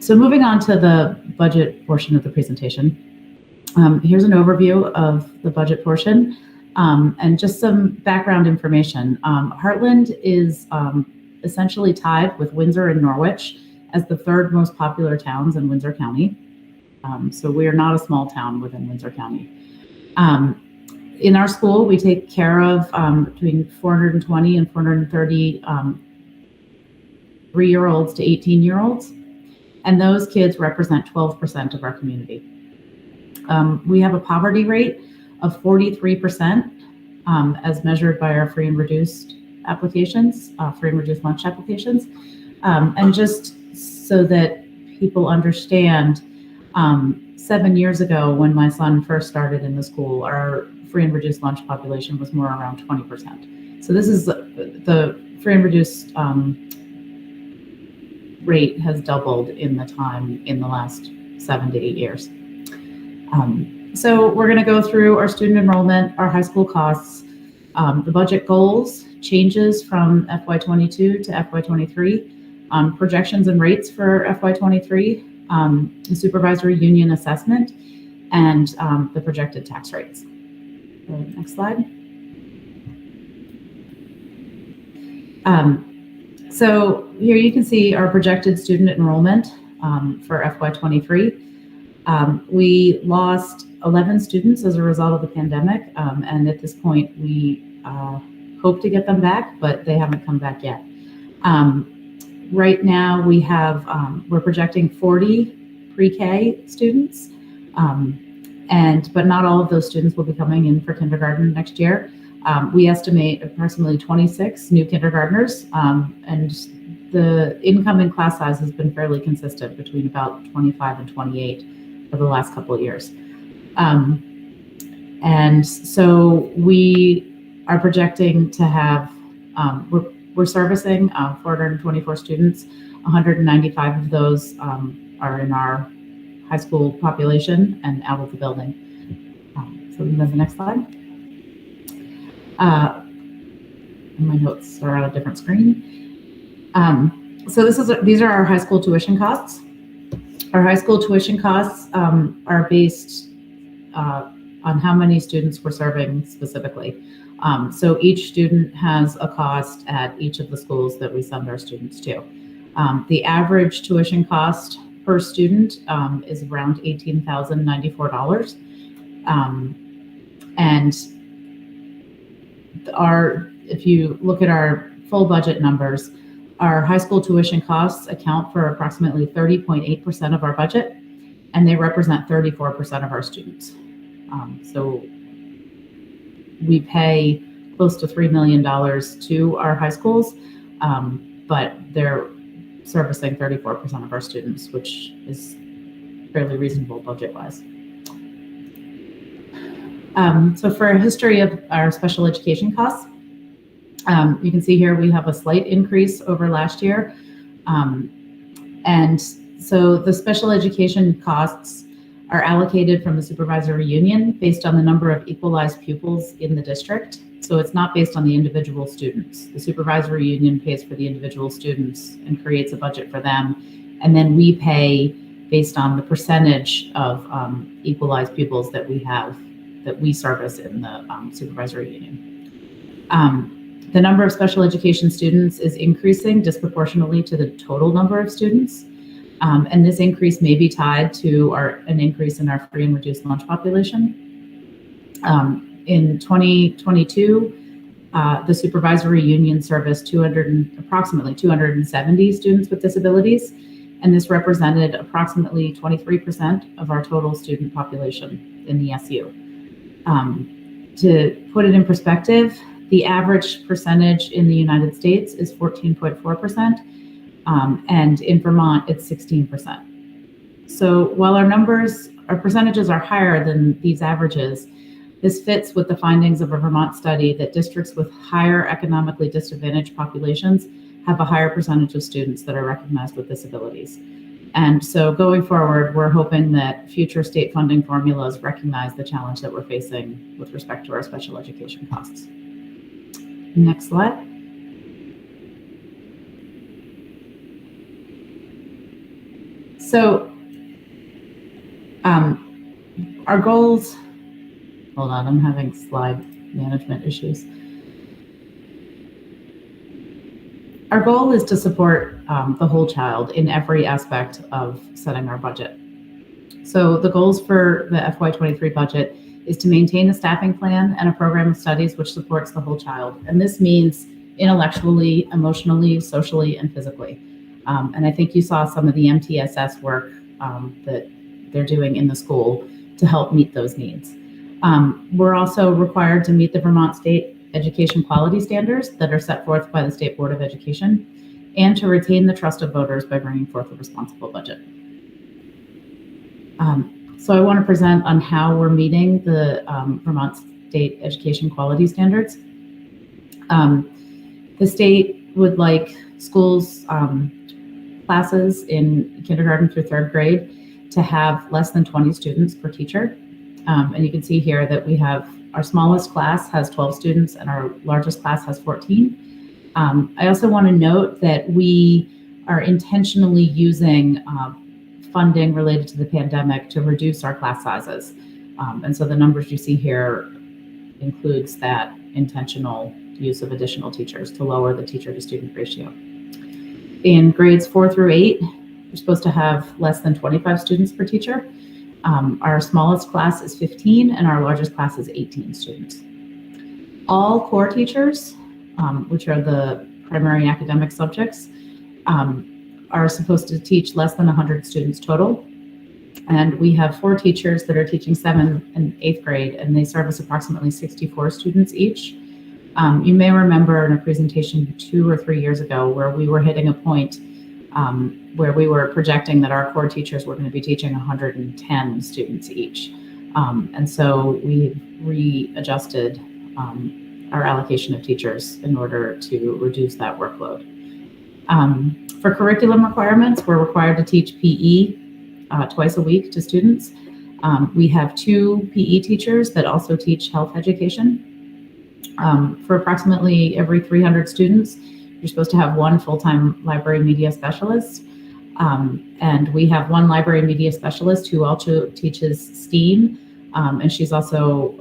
So moving on to the budget portion of the presentation. Here's an overview of the budget portion and just some background information. Hartland is essentially tied with Windsor and Norwich as the third most popular towns in Windsor County. So we are not a small town within Windsor County. In our school, we take care of between 420 and 430 3-year-olds to 18-year-olds, and those kids represent 12% of our community. We have a poverty rate of 43% as measured by our free and reduced applications, free and reduced lunch applications. And just so that people understand, 7 years ago when my son first started in the school, our free and reduced lunch population was more around 20%. So this is the free and reduced rate has doubled in the last 7 to 8 years. So we're going to go through our student enrollment, our high school costs, the budget goals, changes from FY22 to FY23, projections and rates for FY23, the supervisory union assessment, and the projected tax rates. So next slide. So here you can see our projected student enrollment for FY23. We lost 11 students as a result of the pandemic, and at this point we hope to get them back, but they haven't come back yet. Right now we have, we're projecting 40 pre-K students, but not all of those students will be coming in for kindergarten next year. We estimate approximately 26 new kindergartners, and the incoming class size has been fairly consistent between about 25 and 28 for the last couple of years. And so we are projecting to have, we're servicing 424 students. 195 of those are in our high school population and out of the building. So we can go to the next slide. And my notes are on a different screen. So these are our high school tuition costs. Our high school tuition costs are based on how many students we're serving specifically. So each student has a cost at each of the schools that we send our students to. The average tuition cost per student is around $18,094. And if you look at our full budget numbers, our high school tuition costs account for approximately 30.8% of our budget, and they represent 34% of our students. So we pay close to $3 million to our high schools, but they're servicing 34% of our students, which is fairly reasonable budget-wise. So for a history of our special education costs, you can see here we have a slight increase over last year. And so the special education costs are allocated from the supervisory union based on the number of equalized pupils in the district. So it's not based on the individual students. The supervisory union pays for the individual students and creates a budget for them. And then we pay based on the percentage of equalized pupils that we have, that we service in the supervisory union. The number of special education students is increasing disproportionately to the total number of students. And this increase may be tied to an increase in our free and reduced lunch population. In 2022, the supervisory union serviced approximately 270 students with disabilities, and this represented approximately 23% of our total student population in the SU. To put it in perspective, the average percentage in the United States is 14.4%, and in Vermont, it's 16%. So while our percentages are higher than these averages, this fits with the findings of a Vermont study that districts with higher economically disadvantaged populations have a higher percentage of students that are recognized with disabilities. And so going forward, we're hoping that future state funding formulas recognize the challenge that we're facing with respect to our special education costs. Next slide. So our goals, hold on, I'm having slide management issues. Our goal is to support the whole child in every aspect of setting our budget. So the goals for the FY23 budget is to maintain a staffing plan and a program of studies which supports the whole child. And this means intellectually, emotionally, socially, and physically. And I think you saw some of the MTSS work that they're doing in the school to help meet those needs. We're also required to meet the Vermont State Education Quality Standards that are set forth by the State Board of Education, and to retain the trust of voters by bringing forth a responsible budget. So I want to present on how we're meeting the Vermont State Education Quality Standards. The state would like schools, classes in kindergarten through third grade to have less than 20 students per teacher. And you can see here that we have our smallest class has 12 students and our largest class has 14. I also want to note that we are intentionally using funding related to the pandemic to reduce our class sizes. And so the numbers you see here includes that intentional use of additional teachers to lower the teacher to student ratio. In grades 4 through 8, we're supposed to have less than 25 students per teacher. Our smallest class is 15 and our largest class is 18 students. All core teachers, which are the primary academic subjects, are supposed to teach less than 100 students total. And we have 4 teachers that are teaching 7th and 8th grade, and they service approximately 64 students each. You may remember in a presentation 2 or 3 years ago where we were hitting a point where we were projecting that our core teachers were going to be teaching 110 students each. And so we readjusted our allocation of teachers in order to reduce that workload. For curriculum requirements, we're required to teach PE twice a week to students. We have 2 PE teachers that also teach health education. For approximately every 300 students, you're supposed to have 1 full-time library media specialist. And we have 1 library media specialist who also teaches STEAM. And she's also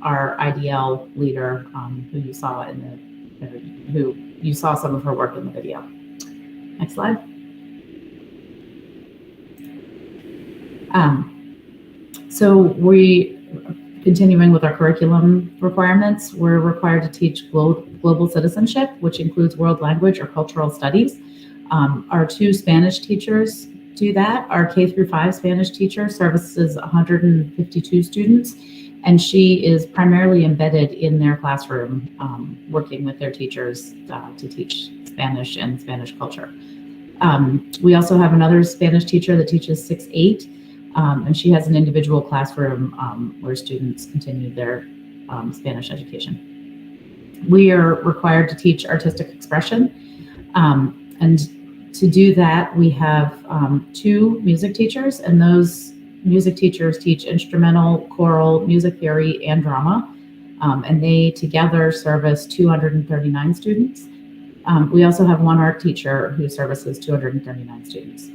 our IDL leader, who you saw who you saw some of her work in the video. Next slide. So continuing with our curriculum requirements, we're required to teach global citizenship, which includes world language or cultural studies. Our 2 Spanish teachers do that. Our K through 5 Spanish teacher services 152 students, and she is primarily embedded in their classroom, working with their teachers to teach Spanish and Spanish culture. We also have another Spanish teacher that teaches 6-8. And she has an individual classroom where students continue their Spanish education. We are required to teach artistic expression. And to do that, we have 2 music teachers, and those music teachers teach instrumental, choral, music theory, and drama. And they together service 239 students. We also have 1 art teacher who services 239 students.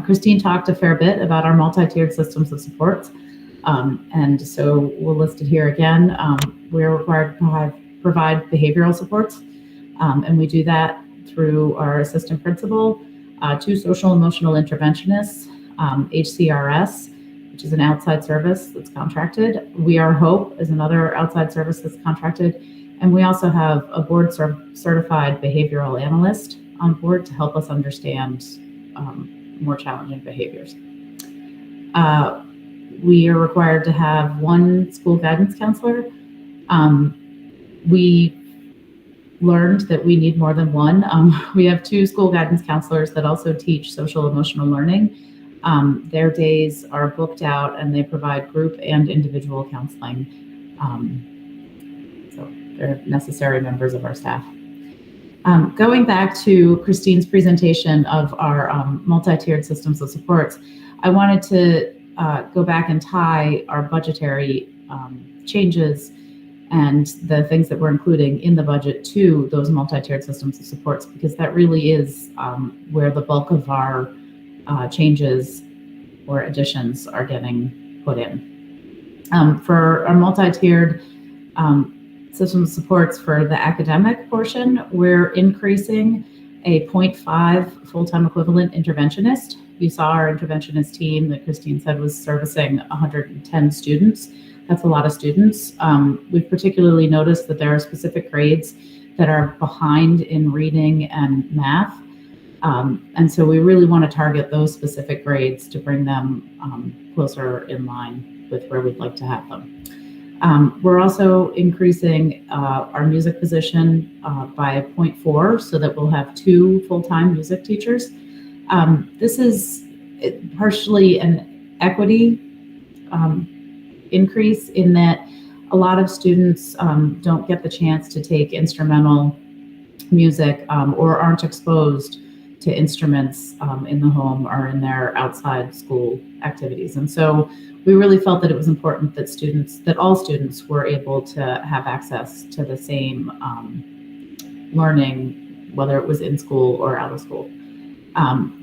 Christine talked a fair bit about our multi-tiered systems of support. And so we'll list it here again. We're required to provide behavioral supports. And we do that through our assistant principal, 2 social emotional interventionists, HCRS, which is an outside service that's contracted. We Are Hope is another outside service that's contracted. And we also have a board certified behavioral analyst on board to help us understand more challenging behaviors. We are required to have 1 school guidance counselor. We learned that we need more than 1. We have 2 school guidance counselors that also teach social emotional learning. Their days are booked out and they provide group and individual counseling. So they're necessary members of our staff. Going back to Christine's presentation of our multi-tiered systems of supports, I wanted to go back and tie our budgetary changes and the things that we're including in the budget to those multi-tiered systems of supports, because that really is where the bulk of our changes or additions are getting put in. For our multi-tiered system of supports for the academic portion, we're increasing a 0.5 full-time equivalent interventionist. You saw our interventionist team that Christine said was servicing 110 students. That's a lot of students. We've particularly noticed that there are specific grades that are behind in reading and math. And so we really want to target those specific grades to bring them closer in line with where we'd like to have them. We're also increasing our music position by 0.4 so that we'll have 2 full-time music teachers. This is partially an equity increase in that a lot of students don't get the chance to take instrumental music or aren't exposed to instruments in the home or in their outside school activities. And so we really felt that it was important that all students were able to have access to the same learning, whether it was in school or out of school.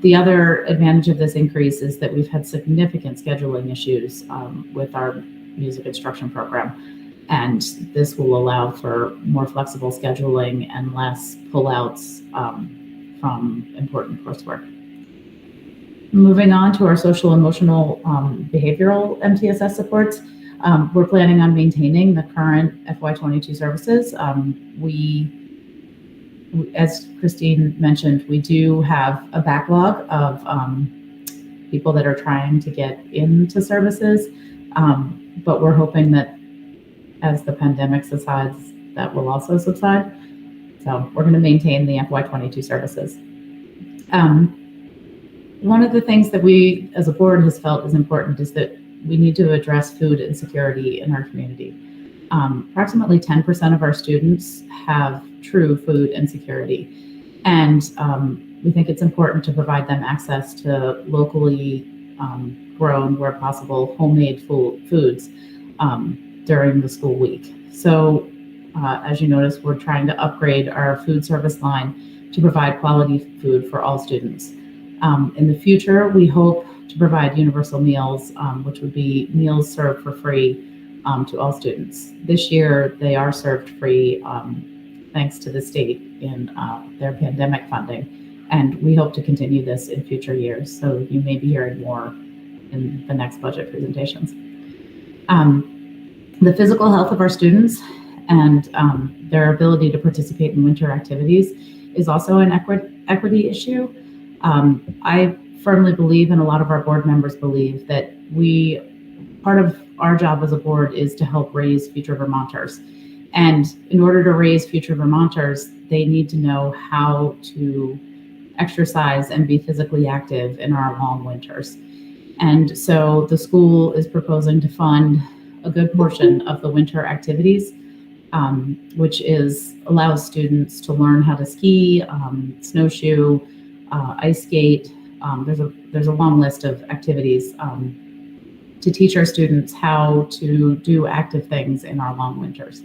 The other advantage of this increase is that we've had significant scheduling issues with our music instruction program, and this will allow for more flexible scheduling and less pullouts from important coursework. Moving on to our social emotional behavioral MTSS supports, we're planning on maintaining the current FY22 services. As Christine mentioned, we do have a backlog of people that are trying to get into services, but we're hoping that as the pandemic subsides, that will also subside. So we're going to maintain the FY22 services. One of the things that we as a board has felt is important is that we need to address food insecurity in our community. Approximately 10% of our students have true food insecurity, and we think it's important to provide them access to locally grown, where possible, homemade foods during the school week. So as you notice, we're trying to upgrade our food service line to provide quality food for all students. In the future, we hope to provide universal meals, which would be meals served for free to all students. This year, they are served free thanks to the state in their pandemic funding. And we hope to continue this in future years. So you may be hearing more in the next budget presentations. The physical health of our students and their ability to participate in winter activities is also an equity issue. I firmly believe, and a lot of our board members believe, that part of our job as a board is to help raise future Vermonters. And in order to raise future Vermonters, they need to know how to exercise and be physically active in our long winters. And so the school is proposing to fund a good portion of the winter activities, which allows students to learn how to ski, snowshoe, ice skate. There's a long list of activities to teach our students how to do active things in our long winters.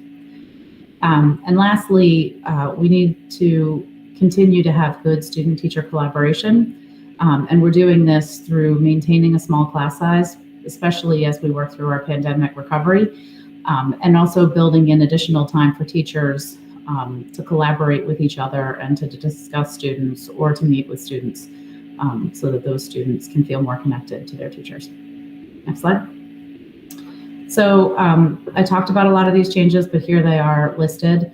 And lastly, we need to continue to have good student-teacher collaboration. And we're doing this through maintaining a small class size, especially as we work through our pandemic recovery, and also building in additional time for teachers to collaborate with each other and to discuss students or to meet with students so that those students can feel more connected to their teachers. Next slide. So I talked about a lot of these changes, but here they are listed.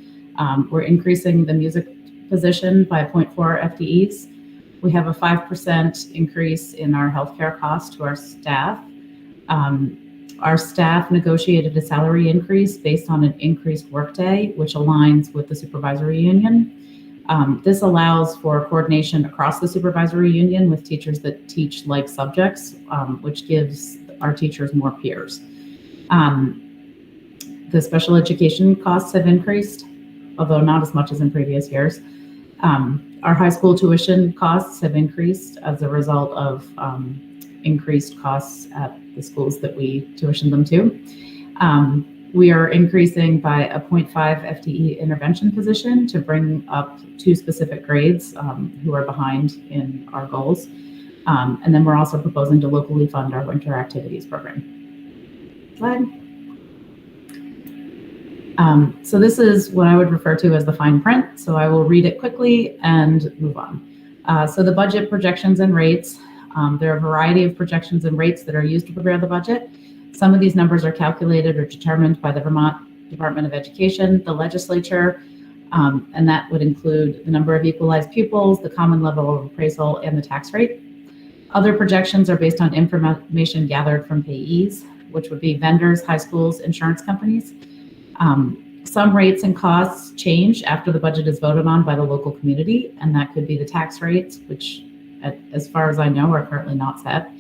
We're increasing the music position by 0.4 FTEs. We have a 5% increase in our healthcare cost to our staff. Our staff negotiated a salary increase based on an increased workday, which aligns with the supervisory union. This allows for coordination across the supervisory union with teachers that teach like subjects, which gives our teachers more peers. The special education costs have increased, although not as much as in previous years. Our high school tuition costs have increased as a result of increased costs at the schools that we tuition them to. We are increasing by a 0.5 FTE intervention position to bring up 2 specific grades who are behind in our goals. And then we're also proposing to locally fund our winter activities program. Slide. So this is what I would refer to as the fine print. So I will read it quickly and move on. So the budget projections and rates, there are a variety of projections and rates that are used to prepare the budget. Some of these numbers are calculated or determined by the Vermont Department of Education, the legislature, and that would include the number of equalized pupils, the common level of appraisal, and the tax rate. Other projections are based on information gathered from payees, which would be vendors, high schools, insurance companies. Some rates and costs change after the budget is voted on by the local community, and that could be the tax rates, which, as far as I know, are currently not set,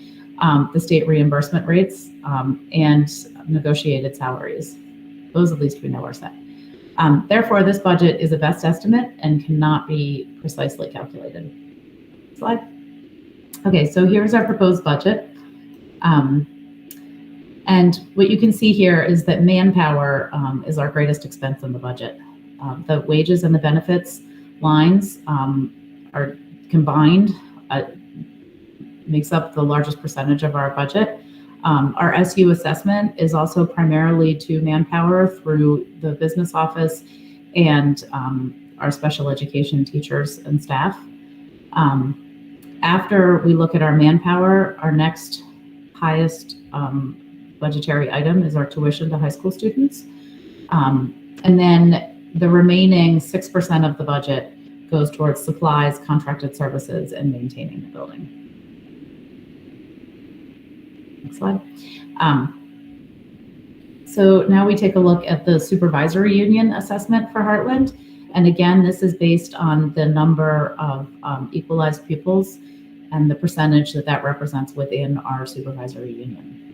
the state reimbursement rates, and negotiated salaries. Those, at least we know, are set. Therefore, this budget is a best estimate and cannot be precisely calculated. Slide. Okay, so here's our proposed budget. And what you can see here is that manpower is our greatest expense in the budget. The wages and the benefits lines are combined, makes up the largest percentage of our budget. Our SU assessment is also primarily to manpower through the business office and our special education teachers and staff. After we look at our manpower, our next highest budgetary item is our tuition to high school students. And then the remaining 6% of the budget goes towards supplies, contracted services, and maintaining the building. Next slide. So now we take a look at the supervisory union assessment for Hartland. And again, this is based on the number of equalized pupils and the percentage that that represents within our supervisory union.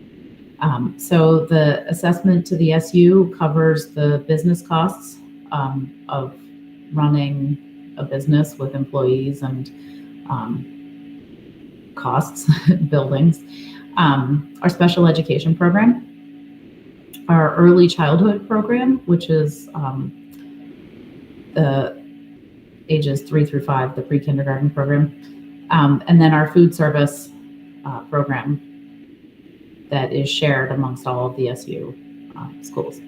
So the assessment to the SU covers the business costs of running a business with employees and costs, buildings, our special education program, our early childhood program, which is the ages 3 through 5, the pre-kindergarten program, and then our food service program that is shared amongst all of the SU schools.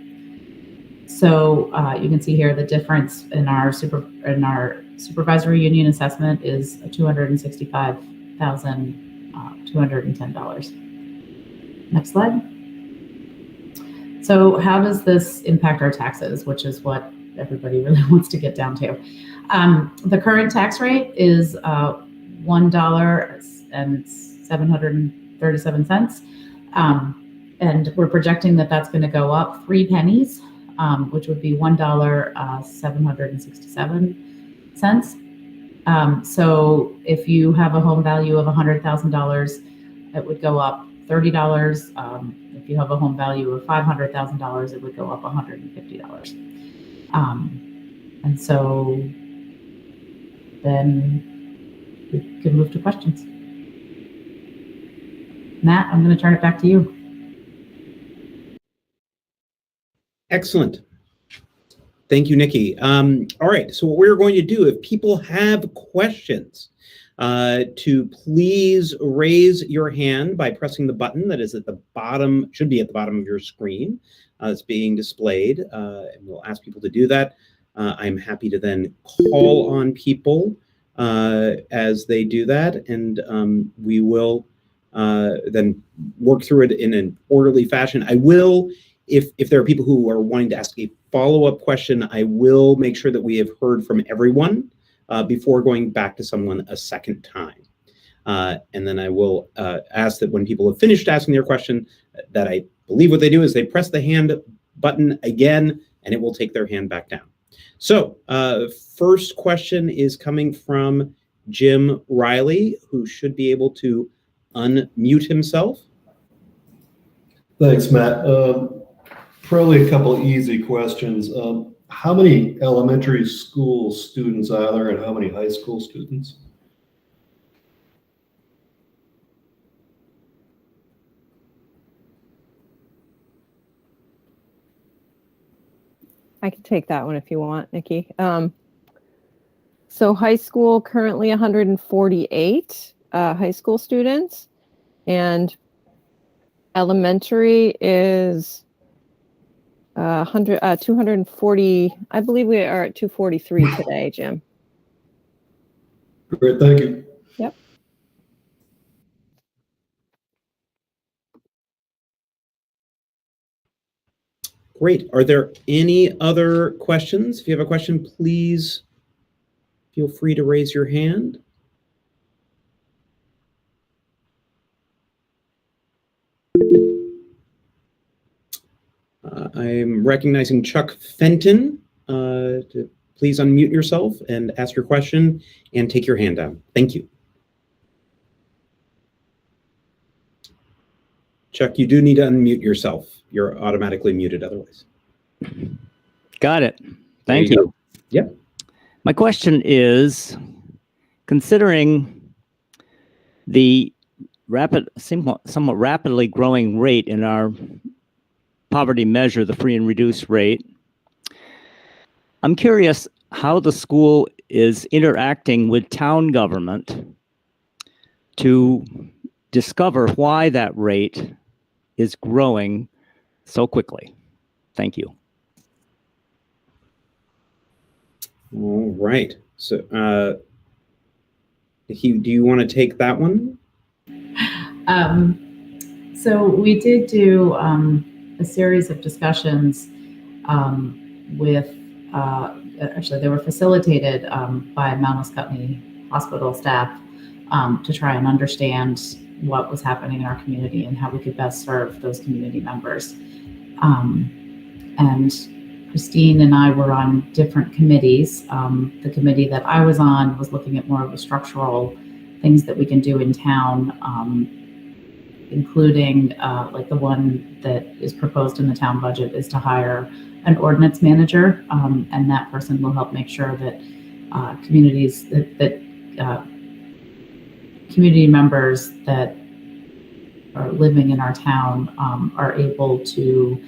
So you can see here the difference in our supervisory union assessment is $265,210. Next slide. So how does this impact our taxes, which is what everybody really wants to get down to? The current tax rate is $1.737. And we're projecting that that's going to go up 3 pennies, which would be $1.767. So if you have a home value of $100,000, it would go up $30. If you have a home value of $500,000, it would go up $150. And so then we can move to questions. Matt, I'm going to turn it back to you. Excellent. Thank you, Nikki. All right, so what we're going to do, if people have questions, to please raise your hand by pressing the button that is at the bottom, should be at the bottom of your screen. It's being displayed, and we'll ask people to do that. I'm happy to then call on people as they do that, and we will then work through it in an orderly fashion. I will, if there are people who are wanting to ask a follow-up question, I will make sure that we have heard from everyone before going back to someone a second time. And then I will ask that when people have finished asking their question, that I believe what they do is they press the hand button again, and it will take their hand back down. So first question is coming from Jim Riley, who should be able to unmute himself. Thanks, Matt. Probably a couple easy questions. How many elementary school students are there and how many high school students? I can take that one if you want, Nikki. So high school, currently 148 high school students, and elementary is 240. I believe we are at 243 today, Jim. Great, thank you. Yep. Great. Are there any other questions? If you have a question, please feel free to raise your hand. I'm recognizing Chuck Fenton. To please unmute yourself and ask your question and take your hand down. Thank you. Chuck, you do need to unmute yourself. You're automatically muted otherwise. Got it. Thank you. Yep. My question is, considering the somewhat rapidly growing rate in our poverty measure, the free and reduced rate, I'm curious how the school is interacting with town government to discover why that rate is growing so quickly. Thank you. All right. So, Nikki, do you want to take that one? So we did do a series of discussions with, actually they were facilitated by Mount Scottney Hospital staff to try and understand what was happening in our community and how we could best serve those community members. And Christine and I were on different committees. The committee that I was on was looking at more of the structural things that we can do in town, including like the one that is proposed in the town budget is to hire an ordinance manager, and that person will help make sure that communities that community members that are living in our town are able to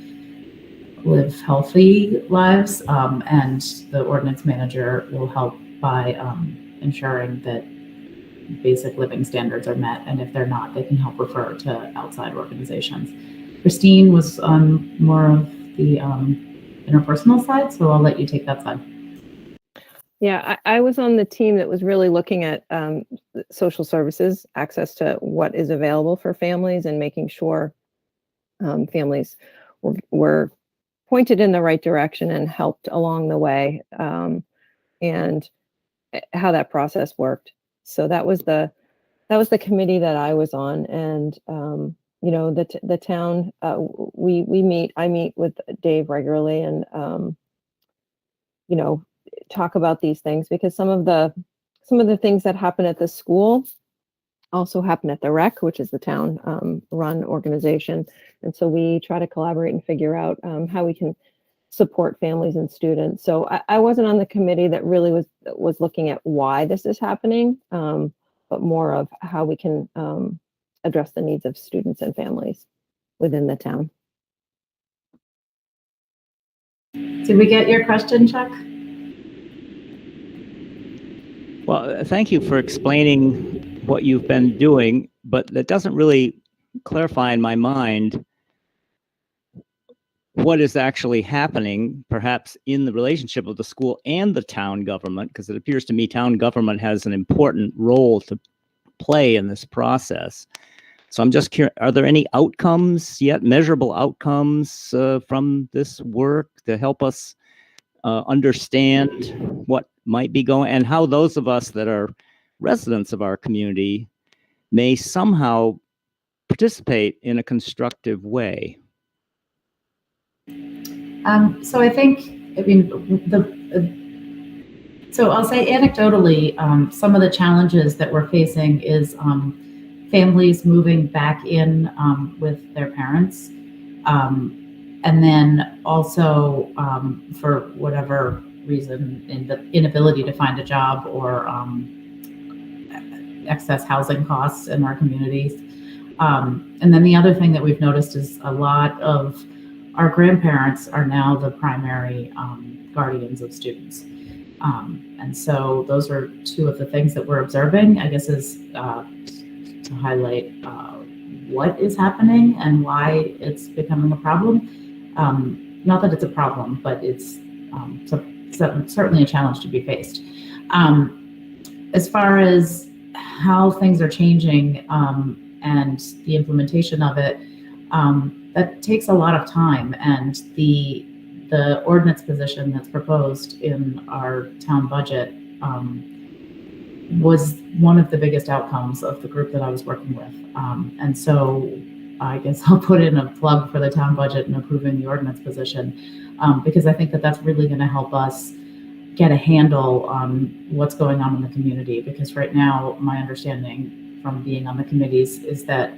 live healthy lives, and the ordinance manager will help by ensuring that basic living standards are met, and if they're not, they can help refer to outside organizations. Christine was on more of the interpersonal side, so I'll let you take that side. Yeah, I was on the team that was really looking at social services, access to what is available for families, and making sure families were pointed in the right direction and helped along the way, and how that process worked. So that was the committee that I was on, and you know, the town, I meet with Dave regularly, and you know, talk about these things, because some of the things that happen at the school also happen at the rec, which is the town run organization, and so we try to collaborate and figure out how we can support families and students. So I wasn't on the committee that really was looking at why this is happening, but more of how we can address the needs of students and families within the town. Did we get your question, Chuck? Well, thank you for explaining what you've been doing, but that doesn't really clarify in my mind what is actually happening, perhaps in the relationship of the school and the town government, because it appears to me town government has an important role to play in this process. So I'm just curious, are there any outcomes yet, measurable outcomes from this work to help us understand what might be going, and how those of us that are residents of our community may somehow participate in a constructive way? So I think, I mean, so I'll say anecdotally, some of the challenges that we're facing is families moving back in with their parents, and And then also, for whatever reason, in the inability to find a job or excess housing costs in our communities. And then the other thing that we've noticed is a lot of our grandparents are now the primary guardians of students. And so those are two of the things that we're observing, I guess, is to highlight what is happening and why it's becoming a problem. Not that it's a problem, but it's certainly a challenge to be faced. As far as how things are changing and the implementation of it, that takes a lot of time. And the ordinance position that's proposed in our town budget was one of the biggest outcomes of the group that I was working with. And so I guess I'll put in a plug for the town budget and approving the ordinance position, because I think that that's really going to help us get a handle on what's going on in the community. Because right now, my understanding from being on the committees is that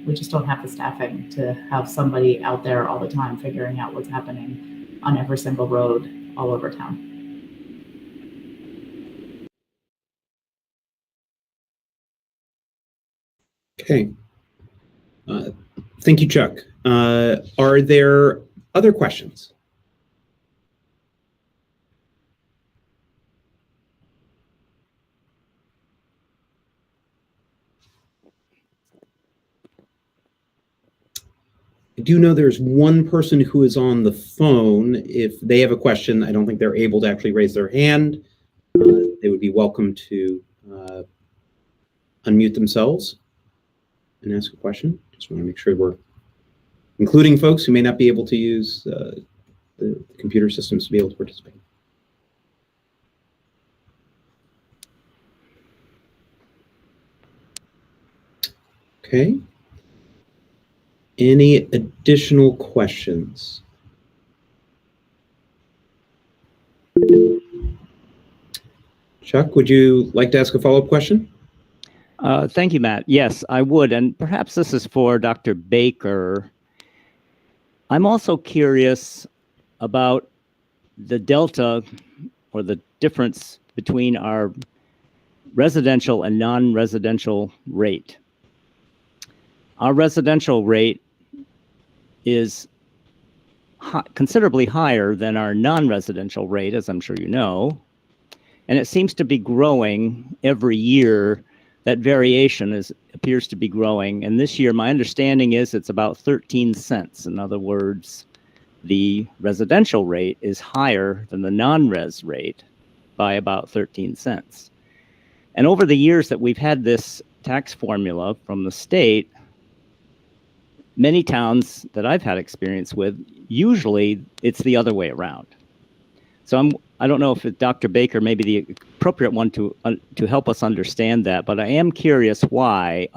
we just don't have the staffing to have somebody out there all the time figuring out what's happening on every single road all over town. Okay. Thank you, Chuck. Are there other questions? I do know there's one person who is on the phone. If they have a question, I don't think they're able to actually raise their hand. They would be welcome to unmute themselves and ask a question. Just want to make sure we're including folks who may not be able to use the computer systems to be able to participate. Okay. Any additional questions? Chuck, would you like to ask a follow-up question? Thank you, Matt. Yes, I would. And perhaps this is for Dr. Baker. I'm also curious about the delta or the difference between our residential and non-residential rate. Our residential rate is considerably higher than our non-residential rate, as I'm sure you know, and it seems to be growing every year. That variation appears to be growing, and this year my understanding is it's about 13 cents. In other words, the residential rate is higher than the non-res rate by about 13 cents. And over the years that we've had this tax formula from the state, many towns that I've had experience with, usually it's the other way around. So I don't know if Dr. Baker may be the appropriate one to help us understand that, but I am curious why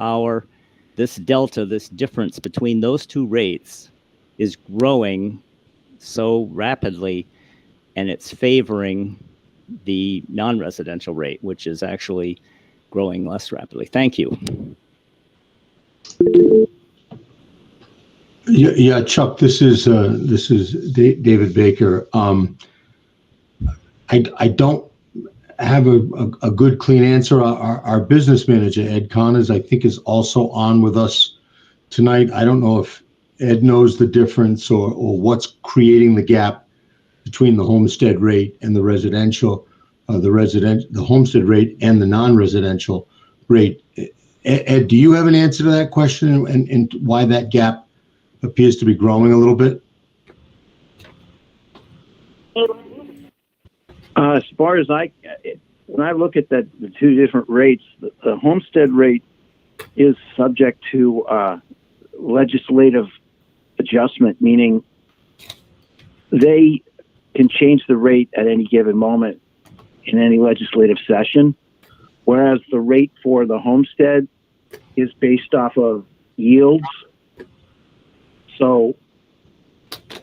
this delta, this difference between those two rates is growing so rapidly, and it's favoring the non-residential rate, which is actually growing less rapidly. Thank you. Yeah, Chuck, this is David Baker. I don't have a good, clean answer. Our business manager, Ed Connors, I think is also on with us tonight. I don't know if Ed knows the difference or what's creating the gap between the homestead rate and the residential, the homestead rate and the non-residential rate. Ed, do you have an answer to that question and why that gap appears to be growing a little bit? As far as when I look at the two different rates, the homestead rate is subject to legislative adjustment, meaning they can change the rate at any given moment in any legislative session, whereas the rate for the homestead is based off of yields. So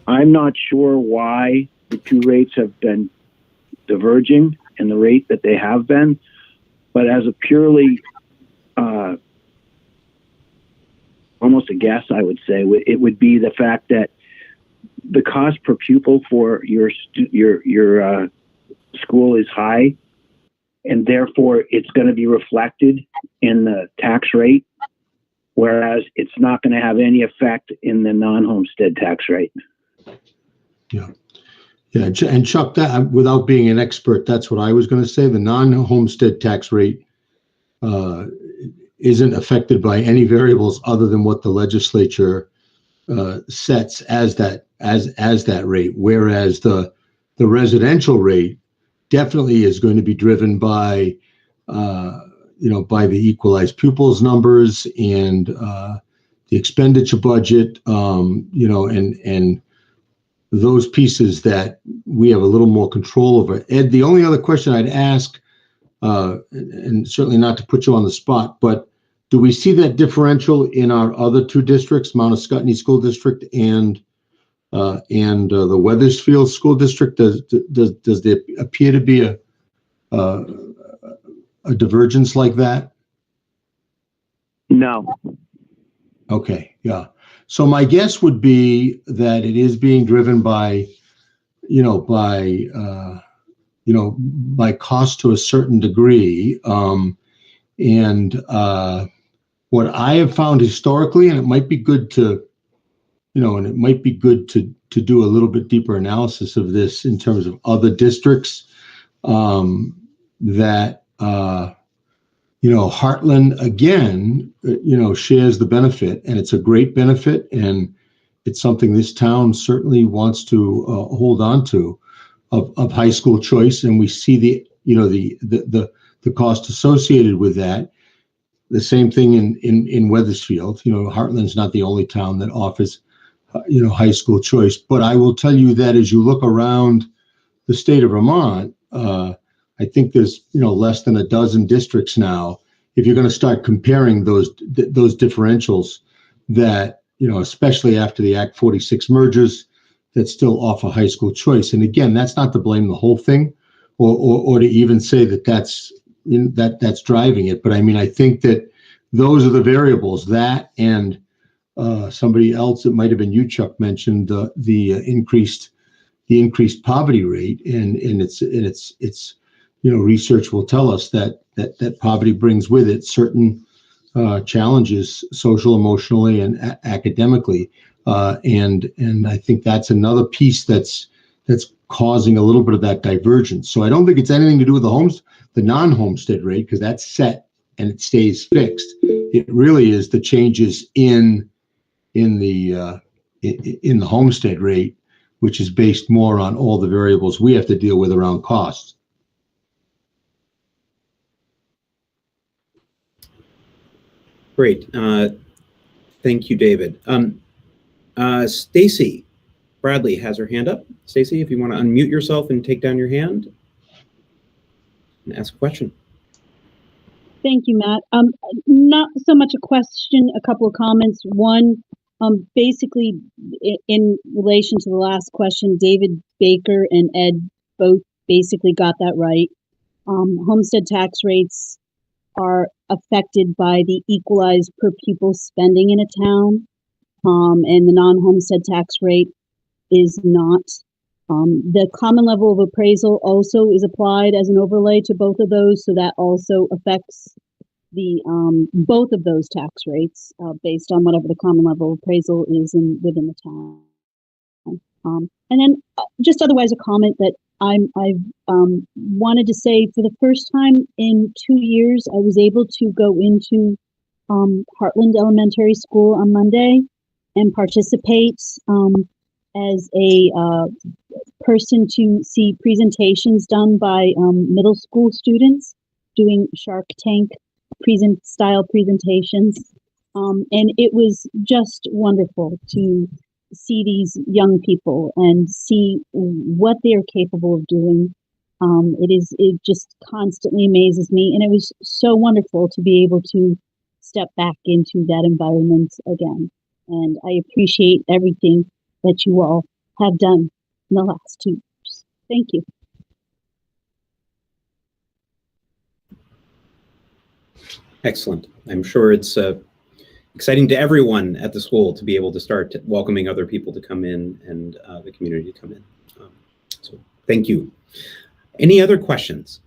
I'm not sure why the two rates have been diverging in the rate that they have been, but as a purely almost a guess, I would say it would be the fact that the cost per pupil for your school is high, and therefore it's going to be reflected in the tax rate, whereas it's not going to have any effect in the non-homestead tax rate. Yeah. Yeah. And Chuck, that without being an expert, that's what I was going to say. The non-homestead tax rate isn't affected by any variables other than what the legislature sets as that rate, whereas the residential rate definitely is going to be driven by by the equalized pupils numbers and the expenditure budget, and those pieces that we have a little more control over. Ed, the only other question I'd ask, and certainly not to put you on the spot, but do we see that differential in our other two districts, Mount Scottney School District and the Wethersfield School District? Does there appear to be a divergence like that? No. Okay, yeah. So my guess would be that it is being driven by cost to a certain degree. What I have found historically, and it might be good to do a little bit deeper analysis of this in terms of other districts, that Hartland again, shares the benefit, and it's a great benefit, and it's something this town certainly wants to hold on to of high school choice, and we see the cost associated with that. The same thing in Wethersfield. Hartland's not the only town that offers high school choice, but I will tell you that as you look around the state of Vermont, I think there's less than a dozen districts now. If you're going to start comparing those differentials, that especially after the Act 46 mergers, that still offer high school choice. And again, that's not to blame the whole thing, or to even say that that's driving it. But I mean, I think that those are the variables. That and somebody else, it might have been you, Chuck, mentioned the increased poverty rate, and it's research will tell us that poverty brings with it certain challenges, social, emotionally, and academically, and I think that's another piece that's causing a little bit of that divergence. So I don't think it's anything to do with the non-homestead rate, because that's set and it stays fixed. It really is the changes in the homestead rate, which is based more on all the variables we have to deal with around costs. Great. Thank you, David. Stacy Bradley has her hand up. Stacy, if you want to unmute yourself and take down your hand and ask a question. Thank you, Matt. Not so much a question, a couple of comments. One, basically in relation to the last question, David Baker and Ed both basically got that right. Homestead tax rates are affected by the equalized per pupil spending in a town, and the non-homestead tax rate is not. The common level of appraisal also is applied as an overlay to both of those, so that also affects the both of those tax rates based on whatever the common level of appraisal is within the town. And then just otherwise a comment that I've wanted to say, for the first time in 2 years, I was able to go into Hartland Elementary School on Monday and participate as a person to see presentations done by middle school students doing Shark Tank style presentations. And it was just wonderful to see these young people and see what they're capable of doing. It just constantly amazes me. And it was so wonderful to be able to step back into that environment again. And I appreciate everything that you all have done in the last 2 years. Thank you. Excellent. I'm sure it's exciting to everyone at the school to be able to start welcoming other people to come in and the community to come in. So thank you. Any other questions?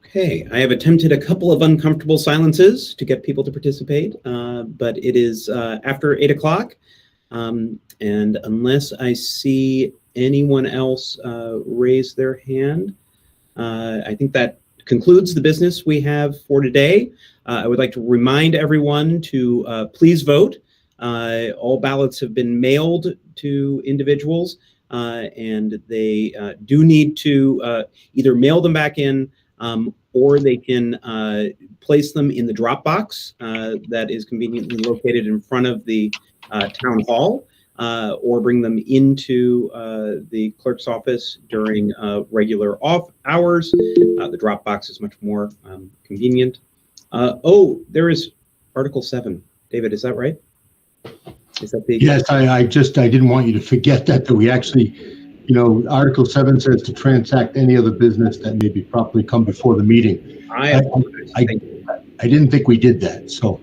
Okay, I have attempted a couple of uncomfortable silences to get people to participate, but it is after 8 o'clock. And unless I see anyone else raise their hand, I think that concludes the business we have for today. I would like to remind everyone to please vote. All ballots have been mailed to individuals, and they do need to either mail them back in or they can place them in the drop box that is conveniently located in front of the town hall, or bring them into the clerk's office during regular off hours. The drop box is much more convenient. Oh, there is Article 7. David, is that right? Is that the... Yes, I didn't want you to forget that we actually, you know, Article 7 says to transact any other business that may be properly come before the meeting. I didn't think we did that, so.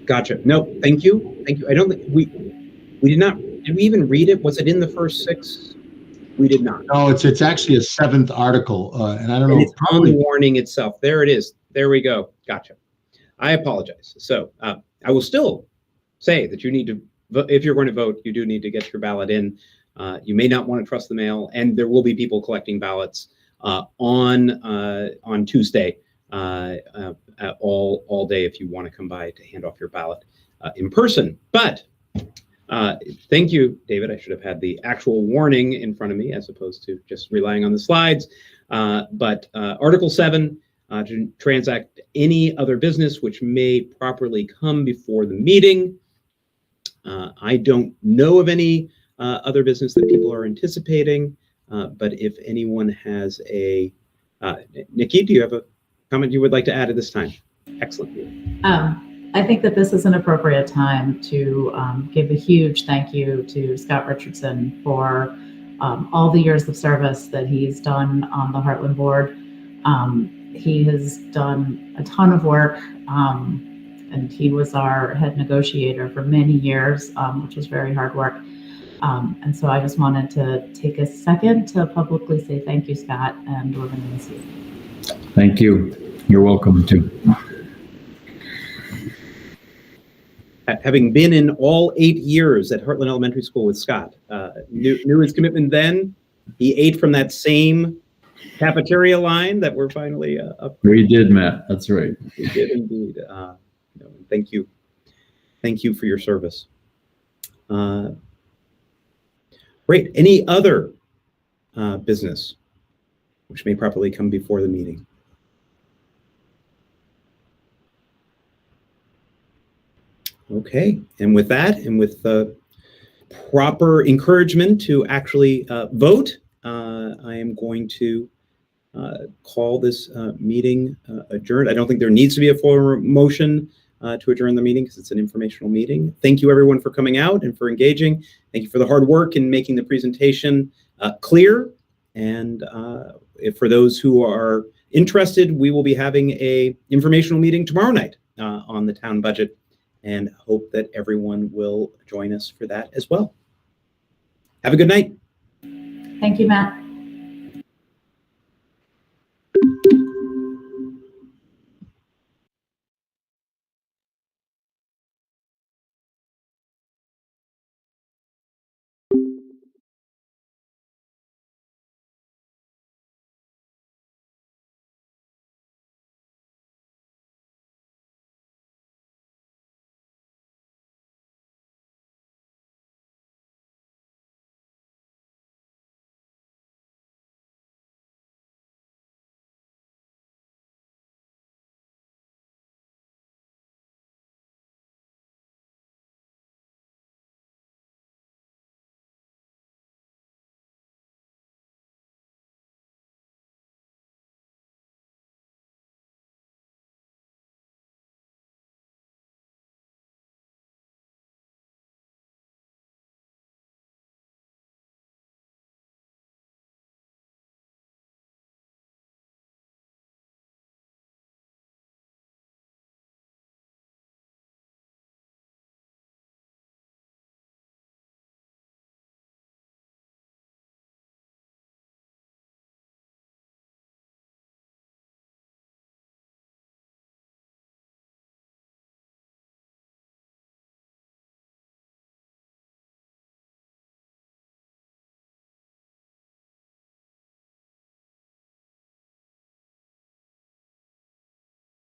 Gotcha. No, thank you. Thank you. I don't think we did not. Did we even read it? Was it in the first 6? We did not. No, it's actually a 7th article, and I don't know. And it's on the warning itself. There it is. There we go. Gotcha. I apologize. So I will still say that you need to, if you're going to vote, you do need to get your ballot in. You may not want to trust the mail, and there will be people collecting ballots on Tuesday all day if you want to come by to hand off your ballot in person. But thank you, David. I should have had the actual warning in front of me as opposed to just relying on the slides. But Article 7, to transact any other business which may properly come before the meeting. I don't know of any other business that people are anticipating, but if anyone has a, Nikki, do you have a comment you would like to add at this time? Excellent. I think that this is an appropriate time to give a huge thank you to Scott Richardson for all the years of service that he's done on the Hartland board. He has done a ton of work, and he was our head negotiator for many years, which was very hard work. And so I just wanted to take a second to publicly say thank you, Scott, and we're going to miss you. Thank you. You're welcome too. Having been in all 8 years at Hartland Elementary School with Scott, knew his commitment then. He ate from that same cafeteria line that we're finally up. We did, Matt. That's right. We did indeed. Thank you. Thank you for your service. Great. Any other business which may properly come before the meeting? Okay, and with that, and with the proper encouragement to actually vote, I am going to call this meeting adjourned. I don't think there needs to be a formal motion to adjourn the meeting because it's an informational meeting. Thank you everyone for coming out and for engaging. Thank you for the hard work in making the presentation clear. And for those who are interested, we will be having a informational meeting tomorrow night on the town budget, and hope that everyone will join us for that as well. Have a good night. Thank you, Matt.